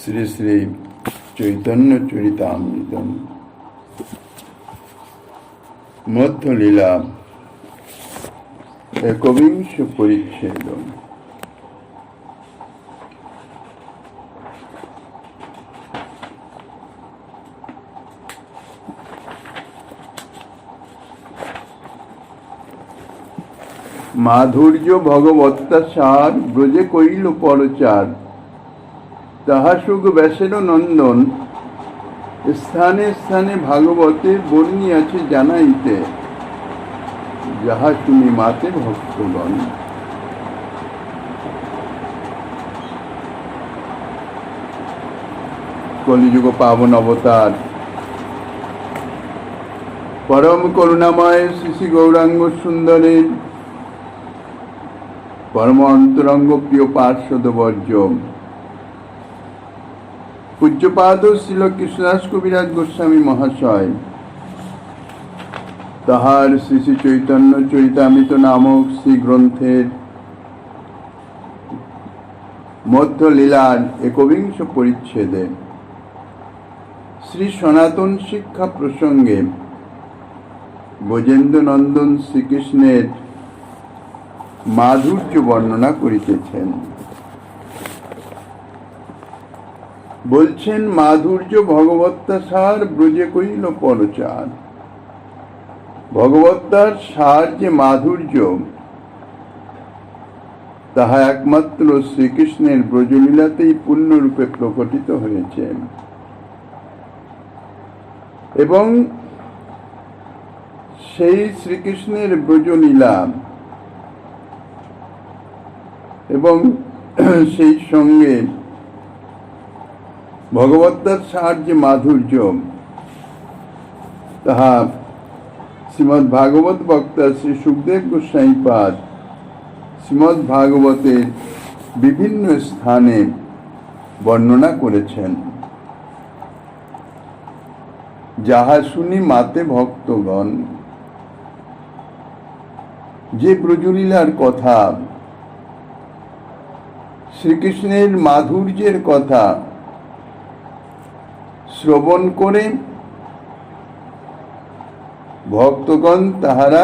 শ্রী শ্রী চৈতন্য চরিতামৃতম মধ্যলীলা একবিংশ পরিচ্ছেদ। মাধুর্য ভগবত্তা সার ব্রজে কইল পরচার, তাহা সুখ ব্যাসের নন্দন স্থানে স্থানে ভাগবতে বর্ণিয়াছে জানাইতে, যাহা শুনি মাতে ভক্তগণ। কলিযুগ পাবন অবতার পরম করুণাময় শ্রী শ্রী গৌরাঙ্গ সুন্দরের পরম অন্তরঙ্গ প্রিয় পার্শ্বদ বর্জ্য পূজ্যপাদ শ্রীল কৃষ্ণদাস কবিরাজ গোস্বামী মহাশয় তাহার শ্রী শ্রী চৈতন্য চরিতামৃত নামক শ্রী গ্রন্থের মধ্যলীলার একবিংশ পরিচ্ছেদে শ্রী সনাতন শিক্ষা প্রসঙ্গে ব্রজেন্দ্র নন্দন শ্রীকৃষ্ণের মাধুর্য বর্ণনা করিতেছেন। বলছেন, মাধুর্য ভগবত্তা সার ব্রজে কইল পরচার। ভগবত্তার সার যে মাধুর্য, তাহা একমাত্র শ্রীকৃষ্ণের ব্রজলীলাতেই পূর্ণরূপে প্রকটিত হয়েছে এবং সেই শ্রীকৃষ্ণের ব্রজলীলা এবং সেই সঙ্গে ভগবত্তার সার যে মাধুর্য, তাহা শ্রীমদ্ ভাগবত বক্তা শ্রী সুখদেব গোস্বামীপাদ শ্রীমদ্ ভাগবতের বিভিন্ন স্থানে বর্ণনা করেছেন। যাহা শুনি মাতে ভক্তগণ, যে ব্রজলীলার কথা, শ্রীকৃষ্ণের মাধুর্যের কথা শ্রবণ করে ভক্তগণ তাহারা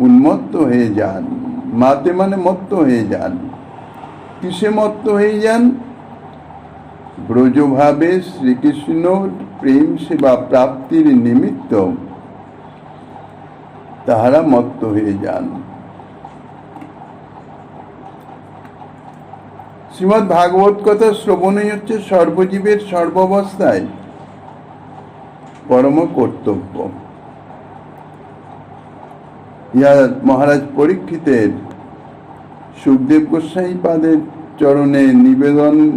উন্মত্ত হয়ে যান। মাতে মানে মত্ত হয়ে যান। কিসে মত্ত হয়ে যান? ব্রজভাবে শ্রীকৃষ্ণ প্রেম সেবা প্রাপ্তির নিমিত্ত তাহারা মত্ত হয়ে যান। শ্রীমদ্ ভাগবত কথা শ্রবণই হচ্ছে সর্বজীবের সর্বাবস্থায় পরম কর্তব্য। ইহা মহারাজ পরীক্ষিতের সুখদেব গোস্বামীপাদের চরণে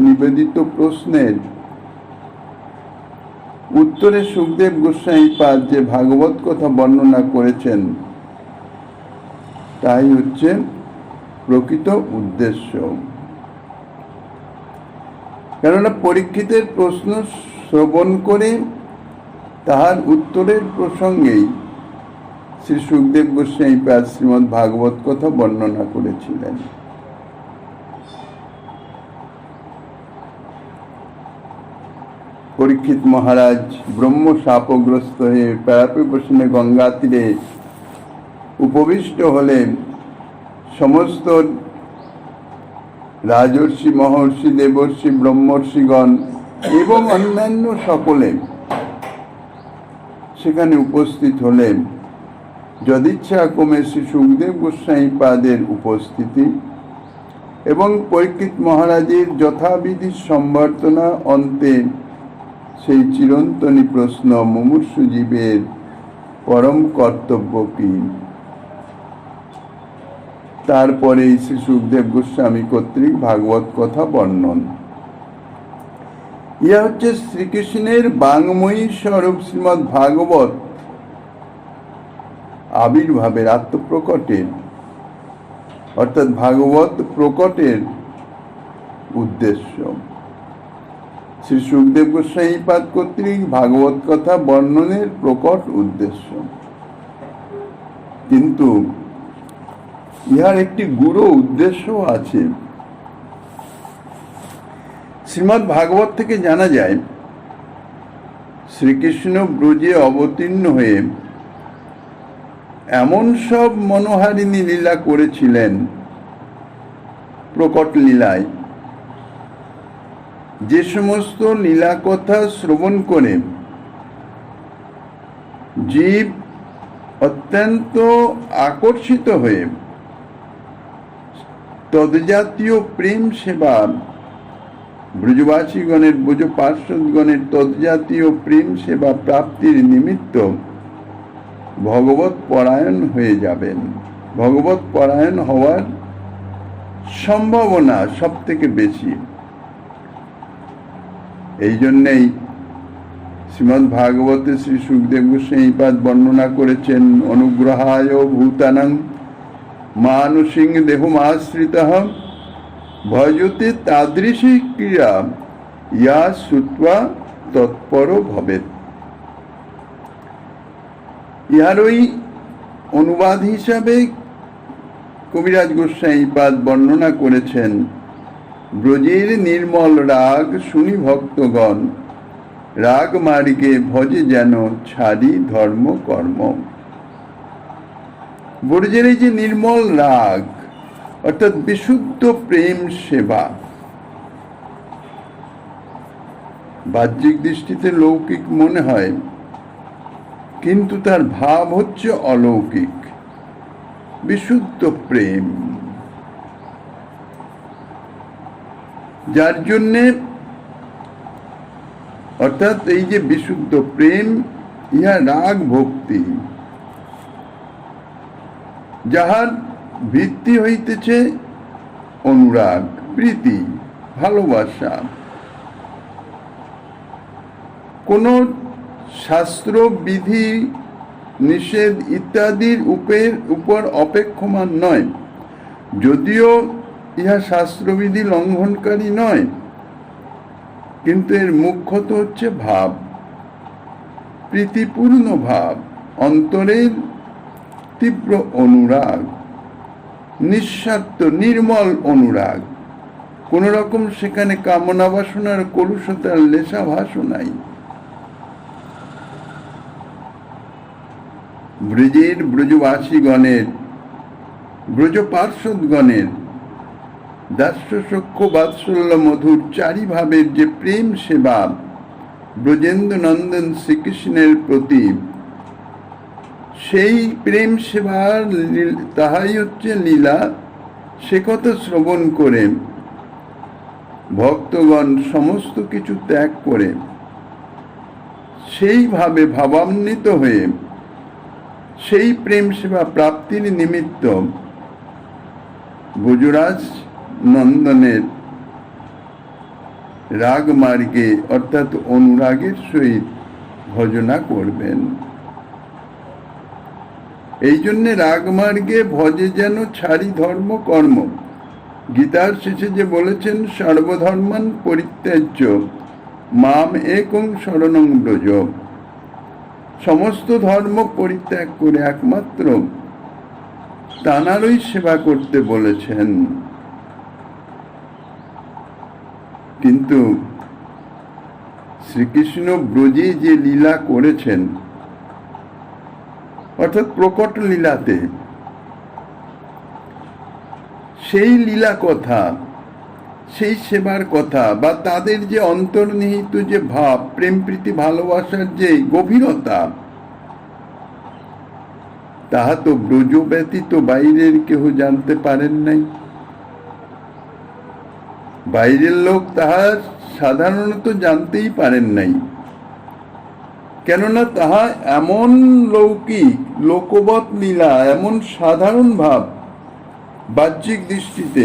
নিবেদিত প্রশ্নের উত্তরে সুখদেব গোস্বামীপাদ যে ভাগবত কথা বর্ণনা করেছেন, তাই হচ্ছে প্রকৃত উদ্দেশ্য। কেননা পরীক্ষিতের প্রশ্ন শ্রবণ করে তাহার উত্তরের প্রসঙ্গেই শ্রী সুখদেব গোস্বামীপাদ শ্রীমদ্ ভাগবত কথা বর্ণনা করেছিলেন। পরীক্ষিত মহারাজ ব্রহ্ম শাপগ্রস্ত হয়ে প্যারাপে বসনে গঙ্গা তীরে উপবিষ্ট হলেন। সমস্ত রাজর্ষি, মহর্ষি, দেবর্ষি, ব্রহ্মর্ষিগণ এবং অন্যান্য সকলে সেখানে উপস্থিত হলেন। যদিচ্ছা ক্রমে শ্রী সুখদেব গোস্বামীপাদের উপস্থিতি এবং পরীক্ষিত মহারাজের যথাবিধি সম্বর্ধনা অন্তে সেই চিরন্তনী প্রশ্ন, মুমূর্ষু জীবের পরম কর্তব্য কি? তারপরে শ্রী সুখদেব গোস্বামী কর্তৃক ভাগবত কথা বর্ণন। ইহা হচ্ছে শ্রীকৃষ্ণের বাঙ্ময়ী স্বরূপ শ্রীমদ্ ভাগবত আবির্ভাবের, আত্মপ্রকটের, অর্থাৎ ভাগবত প্রকটের উদ্দেশ্য। শ্রী সুখদেব গোস্বামীপাদ কর্তৃক ভাগবত কথা বর্ণনের প্রকট উদ্দেশ্য। কিন্তু ইহার একটি গূঢ় উদ্দেশ্য আছে। শ্রীমদ্ ভাগবত থেকে জানা যায় শ্রীকৃষ্ণ ব্রজে অবতীর্ণ হয়ে এমন সব মনোহারিণী লীলা করেছিলেন প্রকট লীলায়, যে সমস্ত লীলা কথা শ্রবণ করে জীব অত্যন্ত আকর্ষিত হয়ে তদ্জাতীয় প্রেম সেবা, ব্রজবাসীগণের ব্রজ পার্শ্বদগণের তদ্জাতীয় প্রেম সেবা প্রাপ্তির নিমিত্ত ভগবত পরায়ণ হয়ে যাবেন। ভগবত পরায়ণ হওয়ার সম্ভাবনা সব থেকে বেশি। এই জন্যেই শ্রীমদ্ ভাগবতে শ্রী সুখদেব গোস্বামীপাদ বর্ণনা করেছেন, অনুগ্রহায় ভূতানাং মানসিং দেহমাশ্রিতঃ ভজতে তাদৃশী ক্রিয়া ইয়া শ্রুত্বা তৎপর ভবেৎ। ইহারই অনুবাদ হিসাবে কবিরাজ গোস্বামীপাদ বর্ণনা করেছেন, ব্রজের নির্মল রাগ শুনি ভক্তগণ, রাগ মার্গে ভজে যেন ছাড়ি ধর্ম কর্ম। ব্রজের এই যে নির্মল রাগ অর্থাৎ বিশুদ্ধ প্রেম সেবা, বাহ্যিক দৃষ্টিতে লৌকিক মনে হয়, কিন্তু তার ভাব হচ্ছে অলৌকিক, বিশুদ্ধ প্রেম, যার জন্যে অর্থাৎ এই যে বিশুদ্ধ প্রেম, ইহা রাগ ভক্তি, যাহার ভিত্তি হইতেছে অনুরাগ, প্রীতি, ভালোবাসা। কোন শাস্ত্র বিধি নিষেধ ইত্যাদির উপর অপেক্ষমান নয়, যদিও ইহা শাস্ত্রবিধি লঙ্ঘনকারী নয়, কিন্তু এর মুখ্যত হচ্ছে ভাব, প্রীতিপূর্ণ ভাব, অন্তরের তীব্র অনুরাগ, নিঃস্বার্থ নির্মল অনুরাগ। কোন রকম সেখানে কামনা বাসনার কলুষতার লেশাভাসও নাই। ব্রজের ব্রজবাসীগণের, ব্রজ পার্শ্বদগণের দাস্য সখ্য বাৎসল্য মধুর চারি ভাবের যে প্রেম সেবা ব্রজেন্দ্র নন্দন শ্রীকৃষ্ণের প্রতি, সেই প্রেম সেবার তাহাই হচ্ছে লীলা। সে কথা শ্রবণ করে ভক্তগণ সমস্ত কিছু ত্যাগ করে সেইভাবে ভাবান্বিত হয়ে সেই প্রেম সেবা প্রাপ্তির নিমিত্ত ব্রজরাজ নন্দনের রাগ মার্গে অর্থাৎ অনুরাগের সহিত ভজনা করবেন। এই জন্যে রাগ মার্গে ভজে যেন ছাড়ি ধর্ম কর্ম। গীতার শেষে যে বলেছেন, সর্বধর্মান পরিত্যাজ্য মাম একং শরণং ব্রজ, সমস্ত ধর্ম পরিত্যাগ করে একমাত্র তাঁরই সেবা করতে বলেছেন। কিন্তু শ্রীকৃষ্ণ ব্রজে যে লীলা করেছেন অর্থাৎ প্রকট লীলাতে, সেই লীলা কথা, সেই সেবার কথা বা তাদের যে অন্তর্নিহিত যে ভাব, প্রেম প্রীতি ভালোবাসার যে গভীরতা, তাহা তো ব্রজ ব্যতীত বাইরের কেহ জানতে পারেন নাই। বাইরের লোক তাহা সাধারণত জানতেই পারেন নাই, কেননা তাহা এমন লৌকিক লোকবৎ লীলা, এমন সাধারণ ভাব বাহ্যিক দৃষ্টিতে,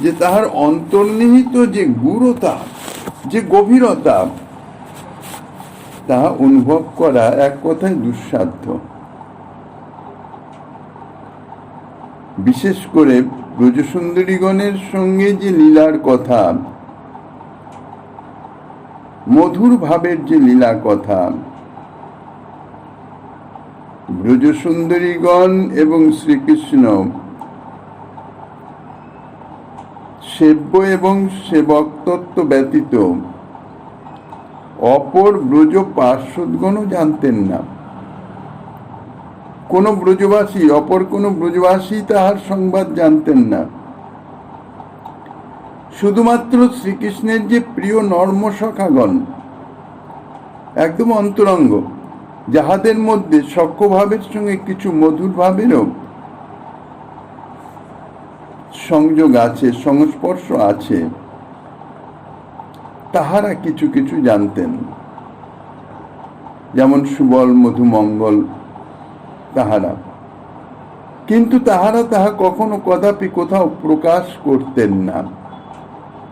যে তাহার অন্তর্নিহিত যে গূঢ়তা, যে গভীরতা, তাহা অনুভব করা এক কথায় দুঃসাধ্য। বিশেষ করে ব্রজসুন্দরীগণের সঙ্গে যে লীলার কথা, মধুর ভাবের যে লীলা কথা, ব্রজসুন্দরীগণ এবং শ্রীকৃষ্ণ সেব্য এবং সেবকতত্ত্ব ব্যতীত অপর ব্রজ পার্শ্বদগণও জানতেন না। কোন ব্রজবাসী, অপর কোন ব্রজবাসী তাহার সংবাদ জানতেন না। শুধুমাত্র শ্রীকৃষ্ণের যে প্রিয় নর্মসখাগণ, একদম অন্তরঙ্গ, যাহাদের মধ্যে সখ্যভাবের সঙ্গে কিছু মধুর ভাবেরও সংযোগ আছে, সংস্পর্শ আছে, তাহারা কিছু কিছু জানতেন। যেমন সুবল, মধুমঙ্গল, তাহারা। কিন্তু তাহারা তাহা কখনো কদাপি কোথাও প্রকাশ করতেন না,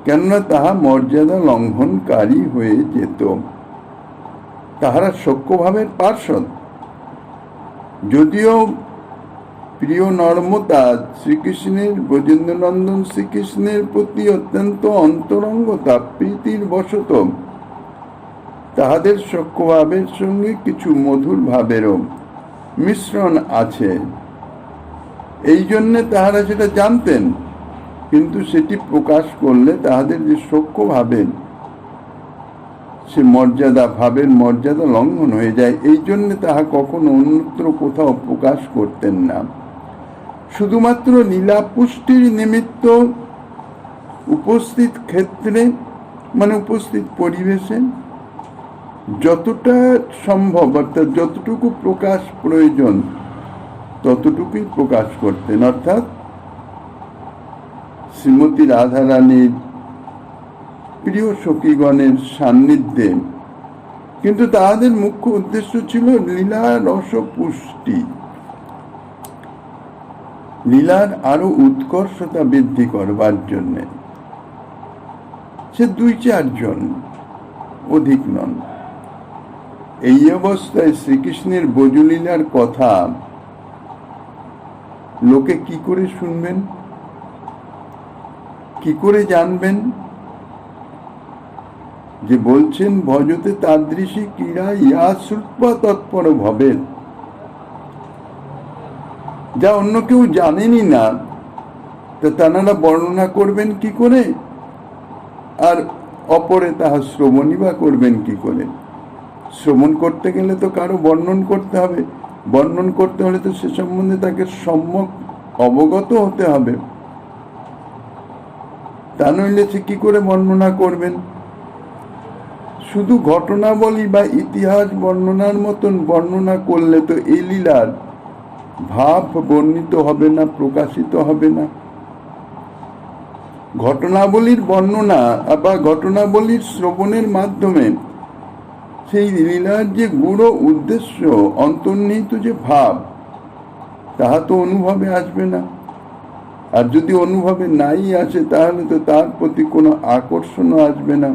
কেননা তাহা মর্যাদা লঙ্ঘনকারী হয়ে যেত। তাহারা সখ্যভাবের পার্ষদ। যদিও প্রিয় নর্মতা শ্রীকৃষ্ণের, ব্রজেন্দ্রনন্দন শ্রীকৃষ্ণের প্রতি অত্যন্ত অন্তরঙ্গতা, প্রীতির বশত তাহাদের সখ্যভাবের সঙ্গে কিছু মধুর ভাবেরও মিশ্রণ আছে। এই জন্যে তাহারা সেটা জানতেন, কিন্তু সেটি প্রকাশ করলে তাহাদের যে সখ্যভাবের সে মর্যাদা, ভাবের মর্যাদা লঙ্ঘন হয়ে যায়। এই জন্যে তাহা কখনো অন্যত্র কোথাও প্রকাশ করতেন না। শুধুমাত্র লীলা পুষ্টির নিমিত্ত উপস্থিত ক্ষেত্রে, মানে উপস্থিত পরিবেশে যতটা সম্ভব, অর্থাৎ যতটুকু প্রকাশ প্রয়োজন ততটুকুই প্রকাশ করতেন। অর্থাৎ শ্রীমতী রাধারানীর প্রিয় সখীগণের সান্নিধ্যে, কিন্তু তাহাদের মুখ্য উদ্দেশ্য ছিল লীলা রস পুষ্টি, লীলার আরো উৎকর্ষতা বৃদ্ধি করবার জন্য। সে 2-4 জন, অধিক নন। এই অবস্থায় শ্রীকৃষ্ণের ব্রজলীলার কথা লোকে কি করে শুনবেন, কি করে জানবেন? যে বলছেন ভজতে তাদৃশী ক্রীড়া ইয়া শ্রুত্বা তৎপর ভবেন, যা অন্য কেউ জানেনই না, তা তাঁরা বর্ণনা করবেন কি করে, আর অপরে তাহা শ্রবণই বা করবেন কি করে? শ্রবণ করতে গেলে তো কারো বর্ণন করতে হবে, বর্ণন করতে হলে তো সে সম্বন্ধে তাকে সম্যক অবগত হতে হবে, তা নইলে সে কি করে বর্ণনা করবেন? শুধু ঘটনাবলী বা ইতিহাস বর্ণনার মতন বর্ণনা করলে তো এই লীলার ভাব বর্ণিত হবে না, প্রকাশিত হবে না। ঘটনাবলীর বর্ণনা বা ঘটনাবলীর শ্রবণের মাধ্যমে সেই লীলার যে গূঢ় উদ্দেশ্য, অন্তর্নিহিত যে ভাব, তাহা তো অনুভবে আসবে না। আর যদি অনুভবে নাই আসে, তাহলে তো তার প্রতি কোনো আকর্ষণও আসবে না।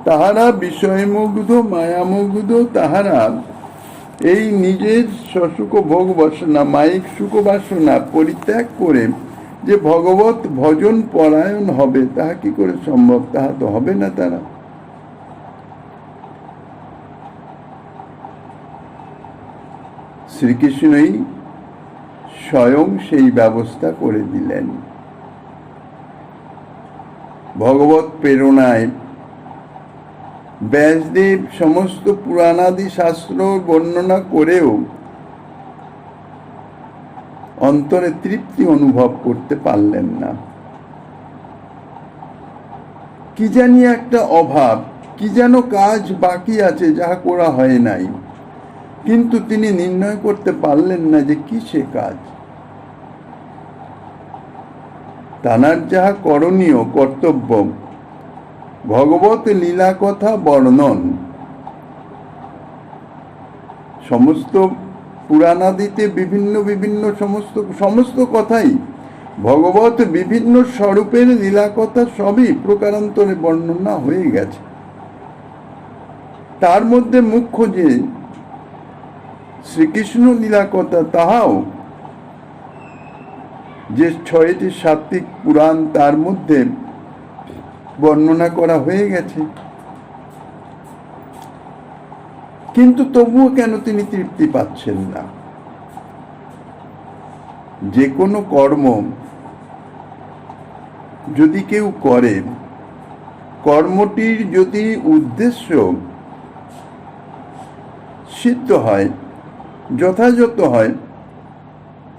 তাহারা বিষয়মুগ্ধ, মায়ামুগ্ধ, তাহারা এই নিজের সসুখ ভোগ বাসনা, মায়িক সুখ বাসনা পরিত্যাগ করে যে ভগবত ভজন পরায়ণ হবে, তাহা কি করে সম্ভব? তাহা তো হবে না। তারা শ্রীকৃষ্ণই স্বয়ং সেই ব্যবস্থা করে দিলেন। ভগবত প্রেরণায় ব্যাসদেব সমস্ত পুরাণাদি শাস্ত্র বর্ণনা করেও অন্তরে তৃপ্তি অনুভব করতে পারলেন না। কি জানি একটা অভাব, কি যেন কাজ বাকি আছে যাহা করা হয় নাই, কিন্তু তিনি নির্ণয় করতে পারলেন না যে কি সে কাজ। তাঁর যাহা করণীয় কর্তব্য, ভগবত লীলা কথা বর্ণন, সমস্ত পুরাণাদিতে বিভিন্ন বিভিন্ন সমস্ত কথাই ভগবত বিভিন্ন স্বরূপের লীলা কথা সবই প্রকারান্তরে বর্ণনা হয়ে গেছে। তার মধ্যে মুখ্য যে শ্রীকৃষ্ণ লীলা কথা, তাহাও যে 6টি সাত্বিক পুরাণ, তার মধ্যে বর্ণনা করা হয়ে গেছে। কিন্তু তবুও কেন তিনি তৃপ্তি পাচ্ছেন না? যে কোনো কর্ম যদি কেউ করে, কর্মটির যদি উদ্দেশ্য সিদ্ধ হয়, যথাযথ হয়,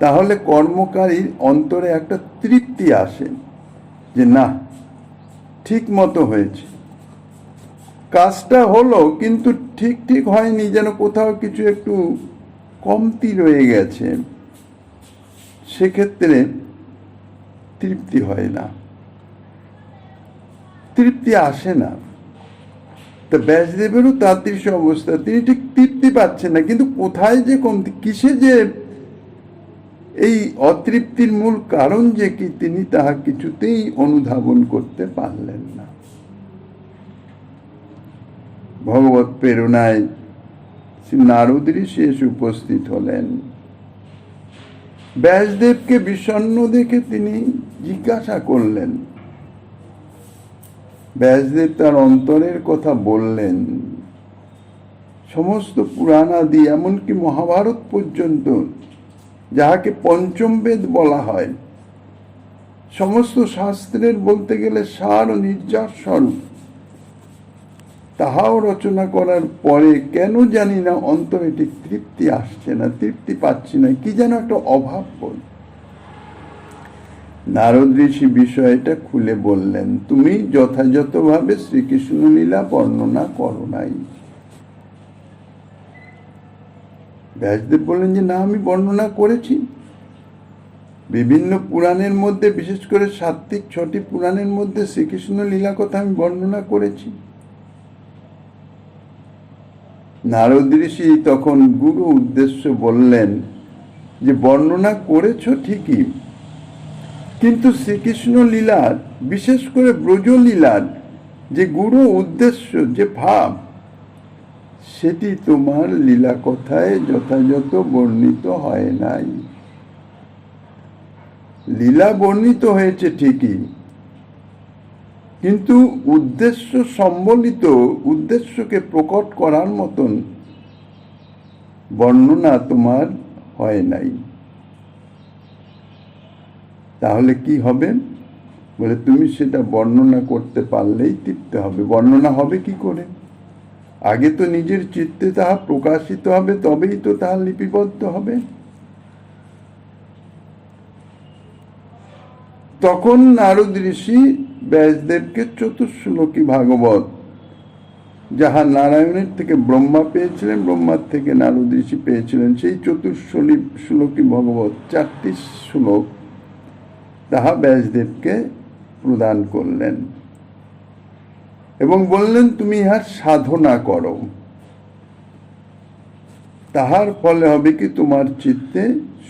তাহলে কর্মকারীর অন্তরে একটা তৃপ্তি আসে যে না, ঠিক মতো হয়েছে, কাজটা হলো কিন্তু ঠিক ঠিক হয়নি, যেন কোথাও কিছু একটু কমতি রয়ে গেছে, সেক্ষেত্রে তৃপ্তি হয় না, তৃপ্তি আসে না। তা ব্যাসদেবেরও তাদৃশ অবস্থা, তিনি ঠিক তৃপ্তি পাচ্ছেন না, কিন্তু কোথায় যে কমতি, কিসে যে এই অতৃপ্তির মূল কারণ যে কি, তিনি তাহা কিছুতেই অনুধাবন করতে পারলেন না। ভগবত প্রেরণায় শ্রী নারদ ঋষি এসে উপস্থিত হলেন। ব্যাসদেবকে বিষণ্ণ দেখে তিনি জিজ্ঞাসা করলেন। ব্যাসদেব তার অন্তরের কথা বললেন। সমস্ত পুরাণাদি, এমনকি মহাভারত পর্যন্ত, যাহাকে পঞ্চম বেদ বলা হয়, সমস্ত শাস্ত্রের বলতে গেলে সার ও নির্যাস স্বরূপ, তাহাও রচনা করার পরে কেন জানি না অন্তরে ঠিক তৃপ্তি আসছে না, তৃপ্তি পাচ্ছি না, কি যেন একটা অভাব বোধ। নারদ ঋষি বিষয়টা খুলে বললেন, তুমি যথাযথভাবে শ্রীকৃষ্ণ লীলা বর্ণনা করো নাই। ব্যাসদেব বললেন যে না, আমি বর্ণনা করেছি। বিভিন্ন পুরাণের মধ্যে, বিশেষ করে সাত্বিক 6টি পুরাণের মধ্যে শ্রীকৃষ্ণ লীলা কথা আমি বর্ণনা করেছি। নারদ ঋষি তখন গুরু উদ্দেশ্য বললেন যে বর্ণনা করেছ ঠিকই, কিন্তু শ্রীকৃষ্ণ লীলার, বিশেষ করে ব্রজলীলার যে গুরু উদ্দেশ্য, যে ভাব, সেটি তোমার লীলা কথায় যথাযথ বর্ণিত হয় নাই। লীলা বর্ণিত হয়েছে ঠিকই, কিন্তু উদ্দেশ্য সম্বলিত, উদ্দেশ্যকে প্রকট করার মতন বর্ণনা তোমার হয় নাই। তাহলে কি হবে? বলে তুমি সেটা বর্ণনা করতে পারলেই তৃপ্তি হবে। বর্ণনা হবে কি করে? আগে তো নিজের চিত্তে তাহা প্রকাশিত হবে, তবেই তো তাহা লিপিবদ্ধ হবে। তখন নারদ ঋষি ব্যাসদেবকে চতুর্শ্লোকী ভাগবত, যাহা নারায়ণের থেকে ব্রহ্মা পেয়েছিলেন, ব্রহ্মার থেকে নারদ ঋষি পেয়েছিলেন, সেই চতুর্শ্লোকী ভগবত 4টি শ্লোক, তাহা ব্যাসদেবকে প্রদান করলেন এবং বললেন তুমি ইহার সাধনা করো। তাহার ফলে হবে কি, তোমার চিত্তে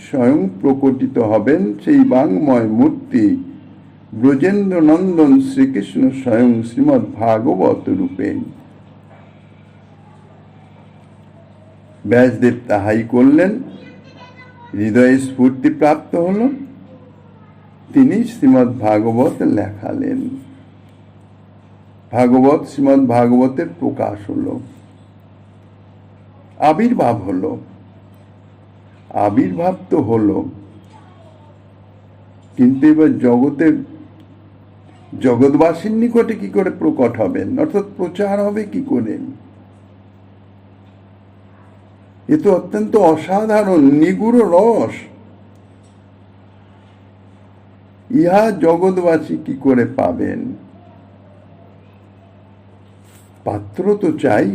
স্বয়ং প্রকটিত হবেন সেই বাংময় মূর্তি ব্রজেন্দ্র নন্দন শ্রীকৃষ্ণ স্বয়ং শ্রীমদ্ ভাগবত রূপে। ব্যাসদেব তাহাই করলেন। হৃদয়ে স্ফূর্তি প্রাপ্ত হল, তিনি শ্রীমদ্ ভাগবত লেখালেন। ভাগবত, শ্রীমদ্ ভাগবতের প্রকাশ হল, আবির্ভাব হল। আবির্ভাব তো হলো, কিন্তু এবার জগৎবাসীর নিকটে কি করে প্রকট হবেন, অর্থাৎ প্রচার হবে কি করে? এ তো অত্যন্ত অসাধারণ নিগুড় রস। ইহা জগৎবাসী কি করে পাবেন? পাত্র তো চাই।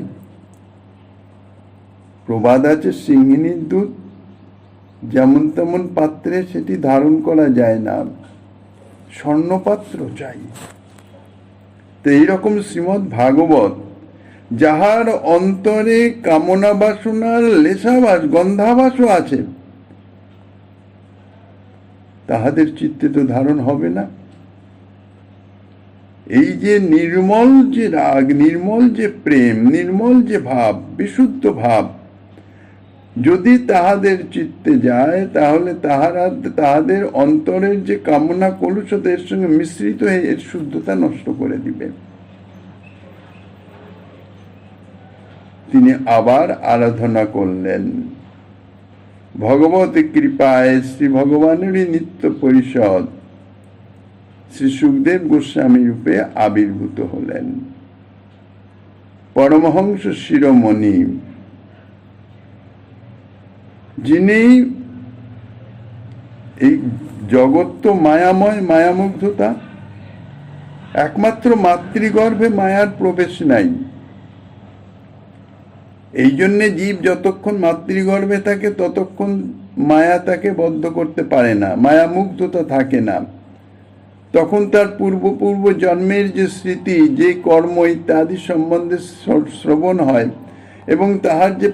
প্রবাদ আছে, সিংহিনীর দুধ যেমন তেমন পাত্রে সেটি ধারণ করা যায় না, স্বর্ণপাত্র চাই। তো এইরকম শ্রীমদ্ ভাগবত, যাহার অন্তরে কামনা বাসনার লেশাবাস, গন্ধাবাসও আছে, তাহাদের চিত্তে তো ধারণ হবে না। এই যে নির্মল যে রাগ, নির্মল যে প্রেম, নির্মল যে ভাব, বিশুদ্ধ ভাব যদি তাহাদের চিত্তে যায়, তাহলে তাহাদের অন্তরের যে কামনা কলুষতা এর সঙ্গে মিশ্রিত হয়ে এর শুদ্ধতা নষ্ট করে দিবে। তিনি আবার আরাধনা করলেন। ভগবত কৃপায় শ্রী ভগবানেরই নিত্য পরিষদ শ্রী সুখদেব গোস্বামী রূপে আবির্ভূত হলেন। পরমহংস শিরোমণি, যিনি এই জগৎ তো মায়াময়, মায়ামুগ্ধতা, একমাত্র মাতৃগর্ভে মায়ার প্রবেশ নাই। এই জন্যে জীব যতক্ষণ মাতৃগর্ভে থাকে ততক্ষণ মায়া তাকে বদ্ধ করতে পারে না, মায়ামুগ্ধতা থাকে না। তখন তার পূর্ব জন্মের যে স্মৃতি, যে কর্ম ইত্যাদি সম্বন্ধে শ্রবণ হয় এবং তাহার যে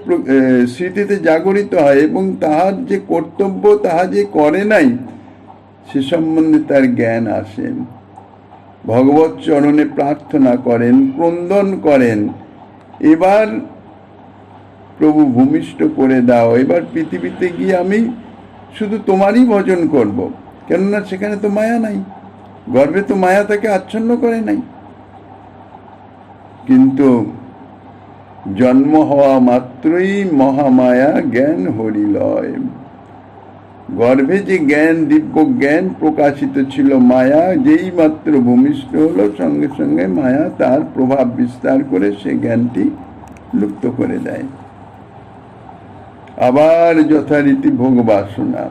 স্মৃতিতে জাগরিত হয় এবং তাহার যে কর্তব্য তাহা যে করে নাই সে সম্বন্ধে তার জ্ঞান আসে। ভগবত চরণে প্রার্থনা করেন, ক্রন্দন করেন, এবার প্রভু ভূমিষ্ঠ করে দাও, এবার পৃথিবীতে গিয়ে আমি শুধু তোমারই ভজন করব, কেননা সেখানে তো মায়া নাই, গর্ভে তো মায়া তাকে আচ্ছন্ন করে নাই। কিন্তু জন্ম হওয়া মাত্রই মহামায়া জ্ঞান হরিলয়। গর্ভে যে জ্ঞান, দিব্য জ্ঞান প্রকাশিত ছিল, মায়া যেই মাত্র ভূমিষ্ঠ হলো সঙ্গে সঙ্গে মায়া তার প্রভাব বিস্তার করে সে জ্ঞানটি লুপ্ত করে দেয়। আবার যথারীতি ভোগ বাসনা।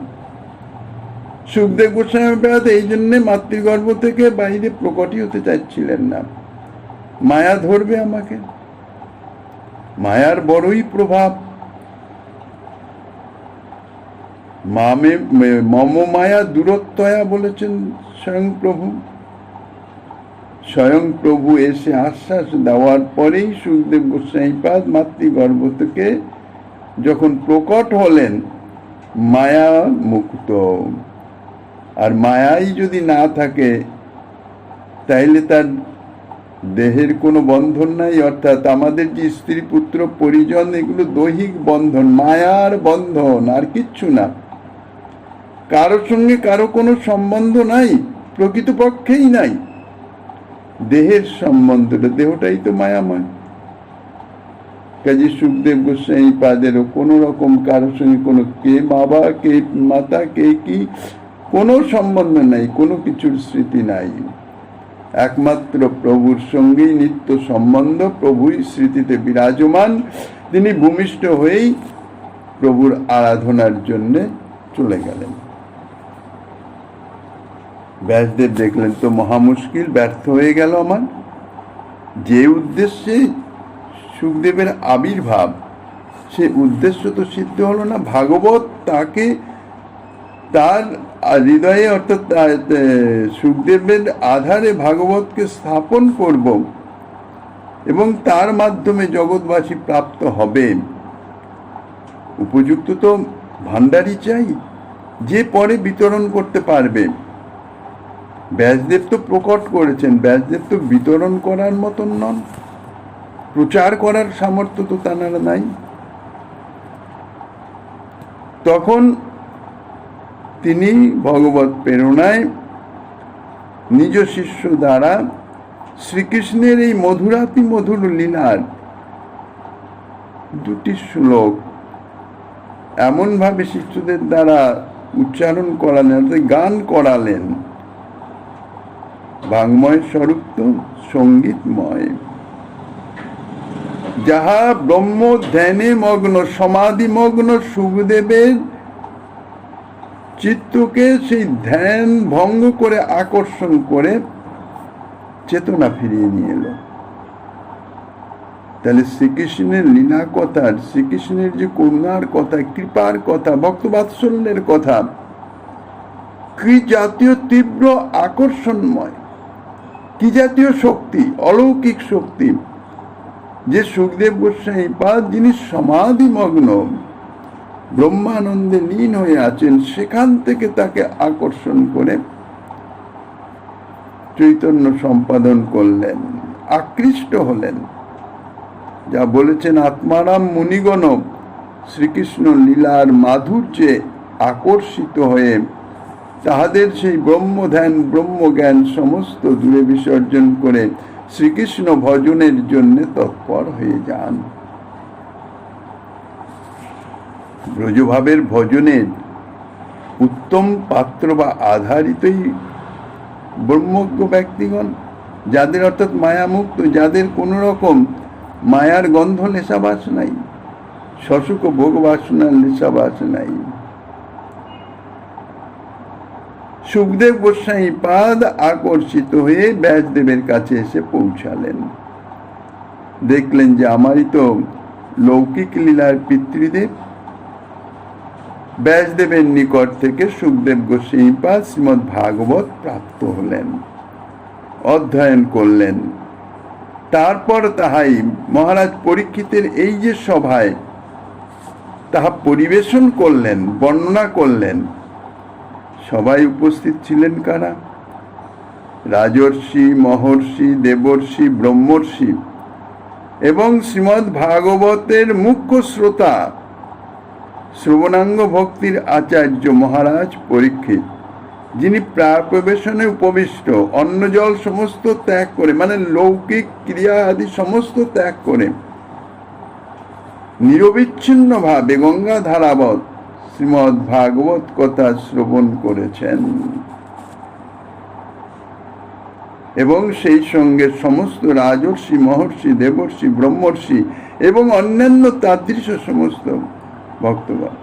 সুখদেব গোস্বামী প্রভুপাদ এই জন্যে মাতৃগর্ভ থেকে বাইরে প্রকটই হতে চাচ্ছিলেন না। মায়া ধরবে আমাকে, মায়ার বড়ই প্রভাব। মম মায়া দূরত্বয়া বলেছেন স্বয়ং প্রভু। স্বয়ং প্রভু এসে আশ্বাস দেওয়ার পরেই সুখদেব গোস্বামীপাদ মাতৃগর্ভ থেকে যখন প্রকট হলেন মায়া মুক্ত। আর মায়াই যদি না থাকে তাইলে তার দেহের কোনো বন্ধন নাই, অর্থাৎ আমাদের যে স্ত্রী পুত্র পরিজন এগুলো দৈহিক বন্ধন, মায়ার বন্ধন, আর কিচ্ছু না। কারোর সঙ্গে কারো কোনো সম্বন্ধ নাই, প্রকৃতপক্ষেই নাই। দেহের সম্বন্ধটা, দেহটাই তো মায়াময়। কাজে সুখদেব গোস্বামী পাদেরও কোনো রকম কারোর সঙ্গে কোনো কে বাবা, কে মাতা, কে কি, কোনো সম্বন্ধ নাই, কোনো কিছুর স্মৃতি নাই। একমাত্র প্রভুর সঙ্গেই নিত্য সম্বন্ধ, প্রভুই স্মৃতিতে বিরাজমান। তিনি ভূমিষ্ঠ হয়েই প্রভুর আরাধনার জন্যে চলে গেলেন। ব্যাসদেব দেখলেন তো মহা মুশকিল, ব্যর্থ হয়ে গেল আমার। যে উদ্দেশ্যে সুখদেবের আবির্ভাব, সে উদ্দেশ্য তো সিদ্ধ হলো না। ভাগবত তাকে তার হৃদয়ে, অর্থাৎ সুখদেবের আধারে ভাগবতকে স্থাপন করব এবং তার মাধ্যমে জগৎবাসী প্রাপ্ত হবে। উপযুক্ত তো ভান্ডারী চাই, যে পরে বিতরণ করতে পারবে। ব্যাসদেব তো প্রকট করেছেন, ব্যাসদেব তো বিতরণ করার মতন নন, প্রচার করার সামর্থ্য তো তাঁর নাই। তখন তিনি ভগবত প্রেরণায় নিজ শিষ্য দ্বারা শ্রীকৃষ্ণের এই মধুরাতি মধুর লীলার দুটি শ্লোক এমনভাবে শিষ্যদের দ্বারা উচ্চারণ করালেন, গান করালেন। বাংময় স্বরূপ তো সঙ্গীতময়, যাহা ব্রহ্ম ধ্যানে মগ্ন, সমাধি মগ্ন সুখদেবের চিত্তকে সেই ধ্যান ভঙ্গ করে আকর্ষণ করে চেতনা ফিরিয়ে নিয়ে এলো। তাহলে শ্রীকৃষ্ণের লীলা কথা, শ্রীকৃষ্ণের যে করুণার কথা, কৃপার কথা, ভক্তবাৎসল্যের কথা, কি জাতীয় তীব্র আকর্ষণময়, কি জাতীয় শক্তি, অলৌকিক শক্তি, যে সুখদেব গোস্বামীপাদ যিনি সমাধিমগ্ন ব্রহ্মানন্দে লীন হয়ে আছেন, সেখান থেকে তাকে আকর্ষণ করে চৈতন্য সম্পাদন করলেন, আকৃষ্ট হলেন। যা বলেছেন আত্মারাম মুনিগণ শ্রীকৃষ্ণ লীলার মাধুর্যে আকর্ষিত হয়ে তাহাদের সেই ব্রহ্মধ্যান ব্রহ্মজ্ঞান সমস্ত দূরে বিসর্জন করে শ্রীকৃষ্ণ ভজনের জন্য তৎপর হয়ে যান। ব্রজভাবের ভজনের উত্তম পাত্র বা আধারিতই ব্রহ্মজ্ঞ ব্যক্তিগণ, যাদের অর্থাৎ মায়ামুক্ত, যাদের কোনো রকম মায়ার গন্ধ লেশাবাস নাই, শশুক ভোগ বাসনার লেশাবাস নাই। সুখদেব গোস্বামী পাদ আকর্ষিত হয়ে ব্যাসদেবের কাছে এসে পৌঁছালেন। দেখলেন যে আমারই তো লৌকিক লীলার পিতৃদেব। ব্যাসদেবের নিকট থেকে সুখদেব গোস্বামী পাদ শ্রীমদ্ ভাগবত প্রাপ্ত হলেন, অধ্যয়ন করলেন। তারপর তাহাই মহারাজ পরীক্ষিতের এই যে সভায় তাহা পরিবেশন করলেন, বর্ণনা করলেন। সবাই উপস্থিত ছিলেন কারা? রাজর্ষি, মহর্ষি, দেবর্ষি, ব্রহ্মর্ষি এবং শ্রীমদ্ ভাগবতের মুখ্য শ্রোতা শ্রবণাঙ্গ ভক্তির আচার্য মহারাজ পরীক্ষিত, যিনি প্রাপ্রবেশনে উপবিষ্ট, অন্ন জল সমস্ত ত্যাগ করে, মানে লৌকিক ক্রিয়া আদি সমস্ত ত্যাগ করে নিরবিচ্ছিন্ন ভাবে গঙ্গা ধারাবৎ শ্রীমদ্ ভাগবত কথা শ্রবণ করেছেন এবং সেই সঙ্গে সমস্ত রাজর্ষি, মহর্ষি, দেবর্ষি, ব্রহ্মর্ষি এবং অন্যান্য তাদৃশ সমস্ত ভক্তগণ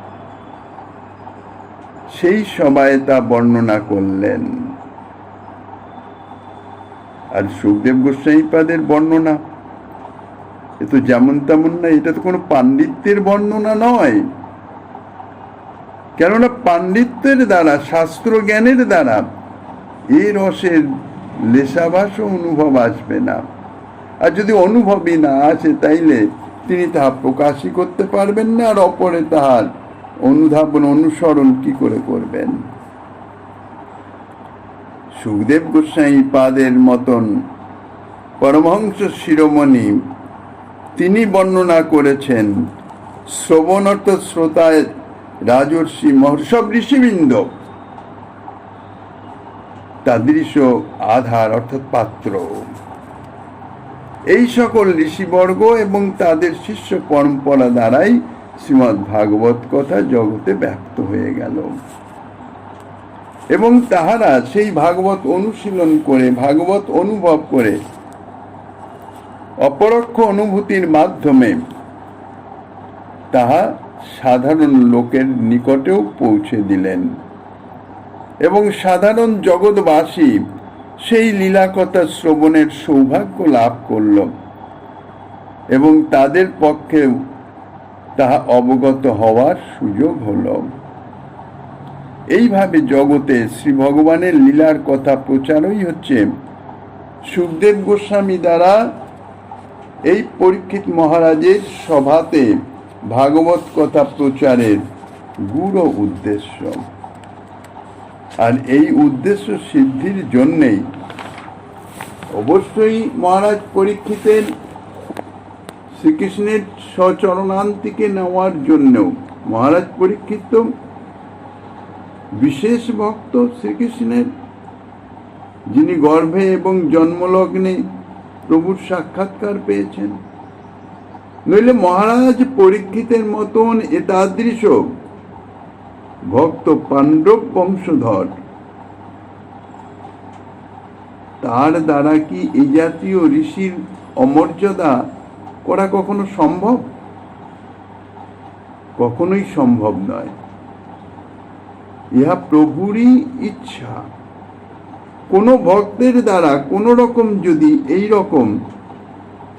সেই সবাই তা বর্ণনা করলেন। আর সুখদেব গোস্বামী পাদের বর্ণনা এ তো যেমন তেমন না, এটা তো কোনো পাণ্ডিত্যের বর্ণনা নয়। কেননা পাণ্ডিত্যের দ্বারা, শাস্ত্র জ্ঞানের দ্বারা এই রসের লেশাভাস অনুভব আসবে না। আর যদি অনুভবই না আসে তাইলে তিনি তাহা প্রকাশই করতে পারবেন না, আর অপরে তাহার অনুধাবন অনুসরণ কি করে করবেন? সুখদেব গোস্বামী পাদের মতন পরমহংস শিরোমণি তিনি বর্ণনা করেছেন শ্রবণ অর্থাৎ শ্রোতায় রাজর্ষি, মহর্ষি, সব ঋষিবৃন্দ তাদৃশ আধার অর্থাৎ পাত্র। এই সকল ঋষিবর্গ এবং তাদের শিষ্য পরম্পরা দ্বারাই শ্রীমদ্ ভাগবত কথা জগতে ব্যক্ত হয়ে গেল এবং তাহারা সেই ভাগবত অনুশীলন করে, ভাগবত অনুভব করে অপরোক্ষ অনুভূতির মাধ্যমে তাহা সাধারণ লোকের নিকটেও পৌঁছে দিলেন এবং সাধারণ জগৎবাসী সেই লীলাকথা শ্রবণের সৌভাগ্য লাভ করল এবং তাদের পক্ষে তাহা অবগত হওয়ার সুযোগ হল। এইভাবে জগতে শ্রী ভগবানের লীলার কথা প্রচারই হচ্ছে সুখদেব গোস্বামী দ্বারা এই পরীক্ষিত মহারাজের সভাতে ভাগবত কথা প্রচারের গূঢ় উদ্দেশ্য। আর এই উদ্দেশ্য সিদ্ধির জন্যেই অবশ্যই মহারাজ পরীক্ষিতের শ্রীকৃষ্ণের স্বচরণান্তিকে নেওয়ার জন্যও, মহারাজ পরীক্ষিত বিশেষ ভক্ত শ্রীকৃষ্ণের, যিনি গর্ভে এবং জন্মলগ্নে প্রভুর সাক্ষাৎকার পেয়েছেন। নইলে মহারাজ পরীক্ষিতের মতন এতাদৃশ ভক্ত পাণ্ডব বংশধর, তার দ্বারা কি এই জাতীয় ঋষির অমর্যাদা করা কখনো সম্ভব? কখনোই সম্ভব নয়। ইহা প্রভুরই ইচ্ছা। কোন ভক্তের দ্বারা কোন রকম যদি এই রকম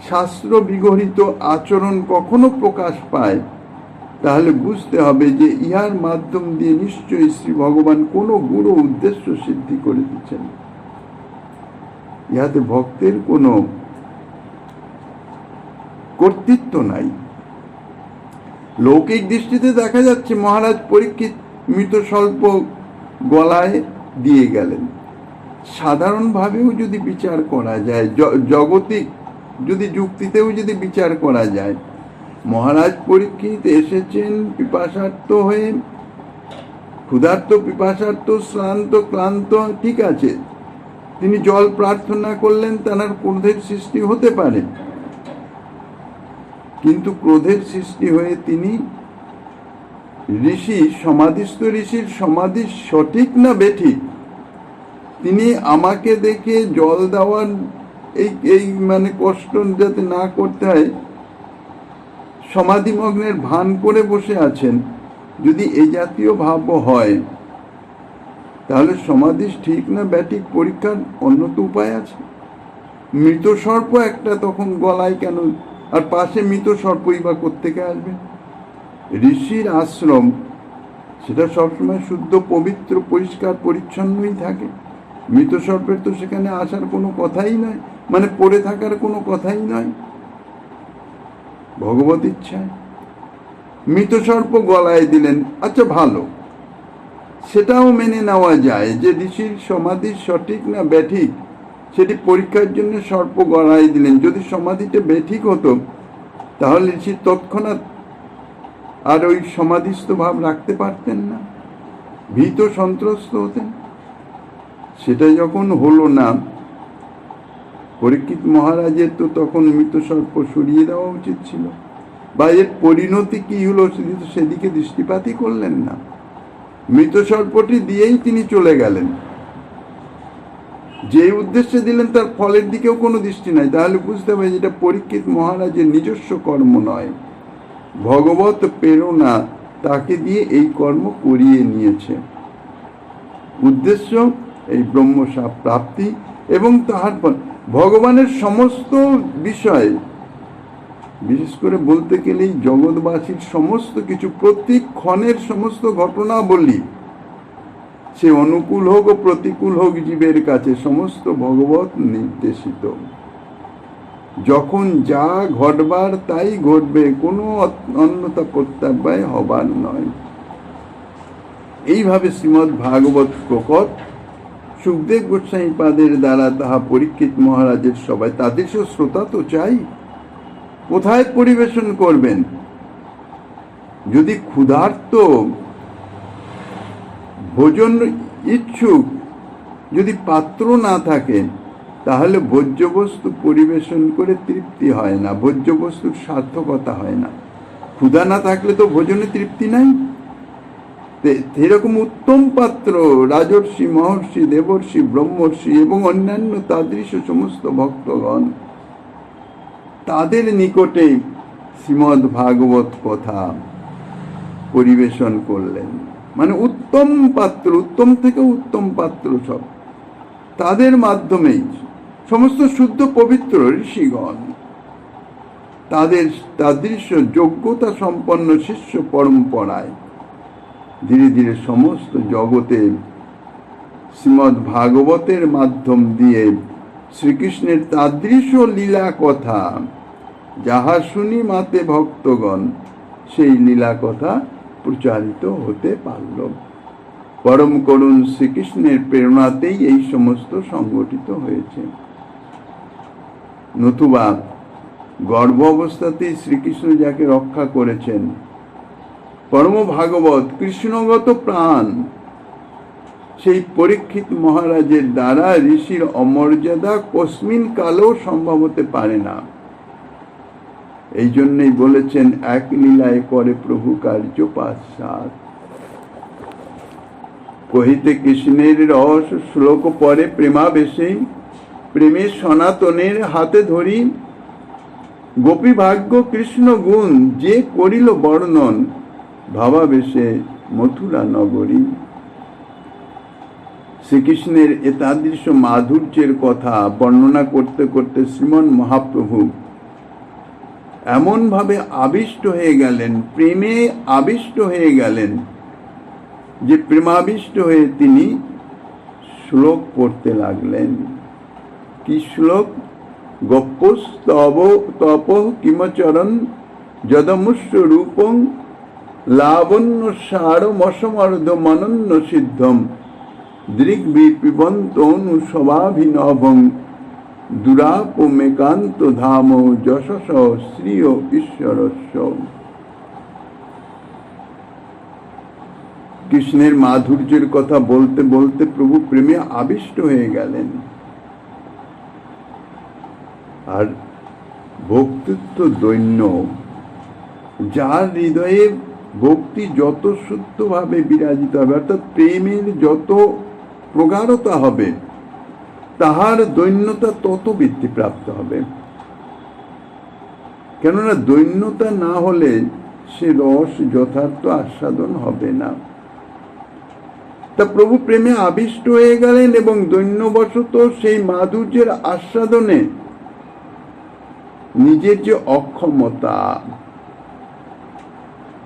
শাস্ত্র বিগহিত আচরণ কখনো প্রকাশ পায়, তাহলে বুঝতে হবে যে ইহার মাধ্যম দিয়ে নিশ্চয়ই শ্রী ভগবান কোনো গূঢ় উদ্দেশ্য সিদ্ধি করে দিচ্ছেন। ইহাতে ভক্তের কোনো কর্তৃত্ব নাই। লৌকিক দৃষ্টিতে দেখা যাচ্ছে মহারাজ পরীক্ষিত মৃত স্বল্প গলায় দিয়ে গেলেন। সাধারণভাবেও যদি বিচার করা যায়, জগতিক যদি যুক্তিতেও যদি বিচার করা যায়, মহারাজ পরীক্ষিত এসেছেন পিপাসার্ত হয়ে, ক্ষুধার্ত, পিপাসার্ত, শ্রান্ত, ক্লান্ত, ঠিক আছে, তিনি জল প্রার্থনা করলেন, তার ক্রোধের সৃষ্টি হতে পারে, কিন্তু ক্রোধের সৃষ্টি হয়ে তিনি সমাধিস্থ ঋষির সমাধি সঠিক না বেঠিক তিনি আমাকে দেখে জল দেওয়ার এই মানে কষ্ট যাতে না করতে হয় সমাধিমগ্নের ভান করে বসে আছেন। যদি এই জাতীয় ভাব হয় তাহলে সমাধি ঠিক না ব্যাঠিক পরীক্ষার অন্য তো উপায় আছে। মৃত সর্প একটা তখন গলায় কেন, আর পাশে মৃত সর্পই বা কোত্থেকে আসবে? ঋষির আশ্রম সেটা সবসময় শুদ্ধ পবিত্র পরিষ্কার পরিচ্ছন্নই থাকে। মৃত সর্পের তো সেখানে আসার কোনো কথাই নয়, মানে পড়ে থাকার কোনো কথাই নয় ভগবত ইচ্ছায়। মৃত সর্প গলায় দিলেন, আচ্ছা ভালো, সেটাও মেনে নেওয়া যায় যে ঋষির সমাধি সঠিক না ব্যাঠিক সেটি পরীক্ষার জন্য সর্প গলায় দিলেন। যদি সমাধিটা ব্যাঠিক হতো তাহলে ঋষি তৎক্ষণাৎ আর ওই সমাধিস্থ ভাব রাখতে পারতেন না, ভীত সন্ত্রস্ত হতেন। সেটা যখন হলো না, পরীক্ষিত মহারাজের তো তখন মৃত সর্প সরিয়ে দেওয়া উচিত ছিল, বা এর পরিণতি কি হলো সেদিকে দৃষ্টিপাতই করলেন না। মৃত সর্পটি দিয়েই তিনি চলে গেলেন। যে উদ্দেশ্যে দিলেন তার ফলের দিকেও কোনো দৃষ্টি নাই। তাহলে বুঝতে হবে যেটা পরীক্ষিত মহারাজের নিজস্ব কর্ম নয়, ভগবত প্রেরণা তাকে দিয়ে এই কর্ম করিয়ে নিয়েছে। উদ্দেশ্য এই ব্রহ্মসাপ প্রাপ্তি এবং তাহার পর ভগবানের সমস্ত বিষয়, বিশেষ করে বলতে গেলেই জগৎবাসীর সমস্ত কিছু, প্রত্যেক ক্ষণের সমস্ত ঘটনা বলি, সে অনুকূল হোক ও প্রতিকূল হোক, জীবের কাছে সমস্ত ভগবত নির্দেশিত। যখন যা ঘটবার তাই ঘটবে, কোনো অন্যথা প্রত্যাবায় হবার নয়। এইভাবে শ্রীমদ্ ভাগবত প্রকট সুখদেব গোস্বামী পাদের দ্বারা তাহা পরীক্ষিত মহারাজের সবাই, তাদের শ্রোতা তো চাই, কোথায় পরিবেশন করবেন? যদি ক্ষুধার্ত ভোজন ইচ্ছুক যদি পাত্র না থাকে তাহলে ভোজ্যবস্তু পরিবেশন করে তৃপ্তি হয় না, ভোজ্যবস্তুর সার্থকতা হয় না। ক্ষুধা না থাকলে তো ভোজনে তৃপ্তি নাই। এরকম উত্তম পাত্র রাজর্ষি, মহর্ষি, দেবর্ষি, ব্রহ্মর্ষি এবং অন্যান্য তাদৃশ সমস্ত ভক্তগণ, তাদের নিকটে শ্রীমদ্ ভাগবত কথা পরিবেশন করলেন। মানে উত্তম পাত্র, উত্তম থেকে উত্তম পাত্র সব, তাদের মাধ্যমেই সমস্ত শুদ্ধ পবিত্র ঋষিগণ তাদের তাদৃশ যোগ্যতা সম্পন্ন শিষ্য পরম্পরায় ধীরে ধীরে সমস্ত জগতে শ্রীমদ্ ভাগবতের মাধ্যম দিয়ে শ্রীকৃষ্ণের তাদৃশ লীলা কথা যাহা শুনি মাতে ভক্তগণ, সেই লীলা কথা প্রচারিত হতে পারল। পরম করুণ শ্রীকৃষ্ণের প্রেরণাতেই এই সমস্ত সংগঠিত হয়েছে। নতুবা গর্ভ অবস্থাতেই শ্রীকৃষ্ণ যাকে রক্ষা করেছেন, পরম ভাগবত কৃষ্ণগত প্রাণ, সেই পরীক্ষিত মহারাজের দ্বারা ঋষির অমর্যাদা কস্মিন কালেও সম্ভব হতে পারে না। এই জন্যই বলেছেন, এক লীলায় করে প্রভু কার্য পাশ্চাৎ। কহিতে কৃষ্ণের রস শ্লোক পরে প্রেমাবেশে, প্রেমের সনাতনের হাতে ধরি, গোপী ভাগ্য কৃষ্ণ গুণ যে করিল বর্ণন, ভাবাবেশে মথুরা নগরী। শ্রীকৃষ্ণের এতাদৃশ মাধুর্যের কথা বর্ণনা করতে করতে শ্রীমন মহাপ্রভু এমনভাবে আবিষ্ট হয়ে গেলেন, প্রেমে আবিষ্ট হয়ে গেলেন, যে প্রেমাবিষ্ট হয়ে তিনি শ্লোক পড়তে লাগলেন। কি শ্লোক? গপ্পস্তব তপ কিমচরণ যদমুষ্য রূপং লাবণ্য সারমসমর্ধ মনন্য সিদ্ধম দৃগ্বি পিবন্তনু সভাভিনভং দুরাপমেকান্ত ধাম যশস শ্রীয় ঈশ্বরস্য। কৃষ্ণের মাধুর্যের কথা বলতে বলতে প্রভু প্রেমে আবিষ্ট হয়ে গেলেন। আর ভক্তিত্ব দৈন্য, যার হৃদয়ে ভক্তি যত শুদ্ধভাবে বিরাজিত হবে, অর্থাৎ প্রেমের যত প্রগাঢ়তা হবে, তাহার দৈন্যতা তত বৃদ্ধিপ্রাপ্ত হবে। কেননা দৈন্যতা না হলে সে রস যথার্থ আস্বাদন হবে না। তা প্রভু প্রেমে আবিষ্ট হয়ে গেলেন এবং দৈন্যবশত সেই মাধুর্যের আস্বাদনে নিজের যে অক্ষমতা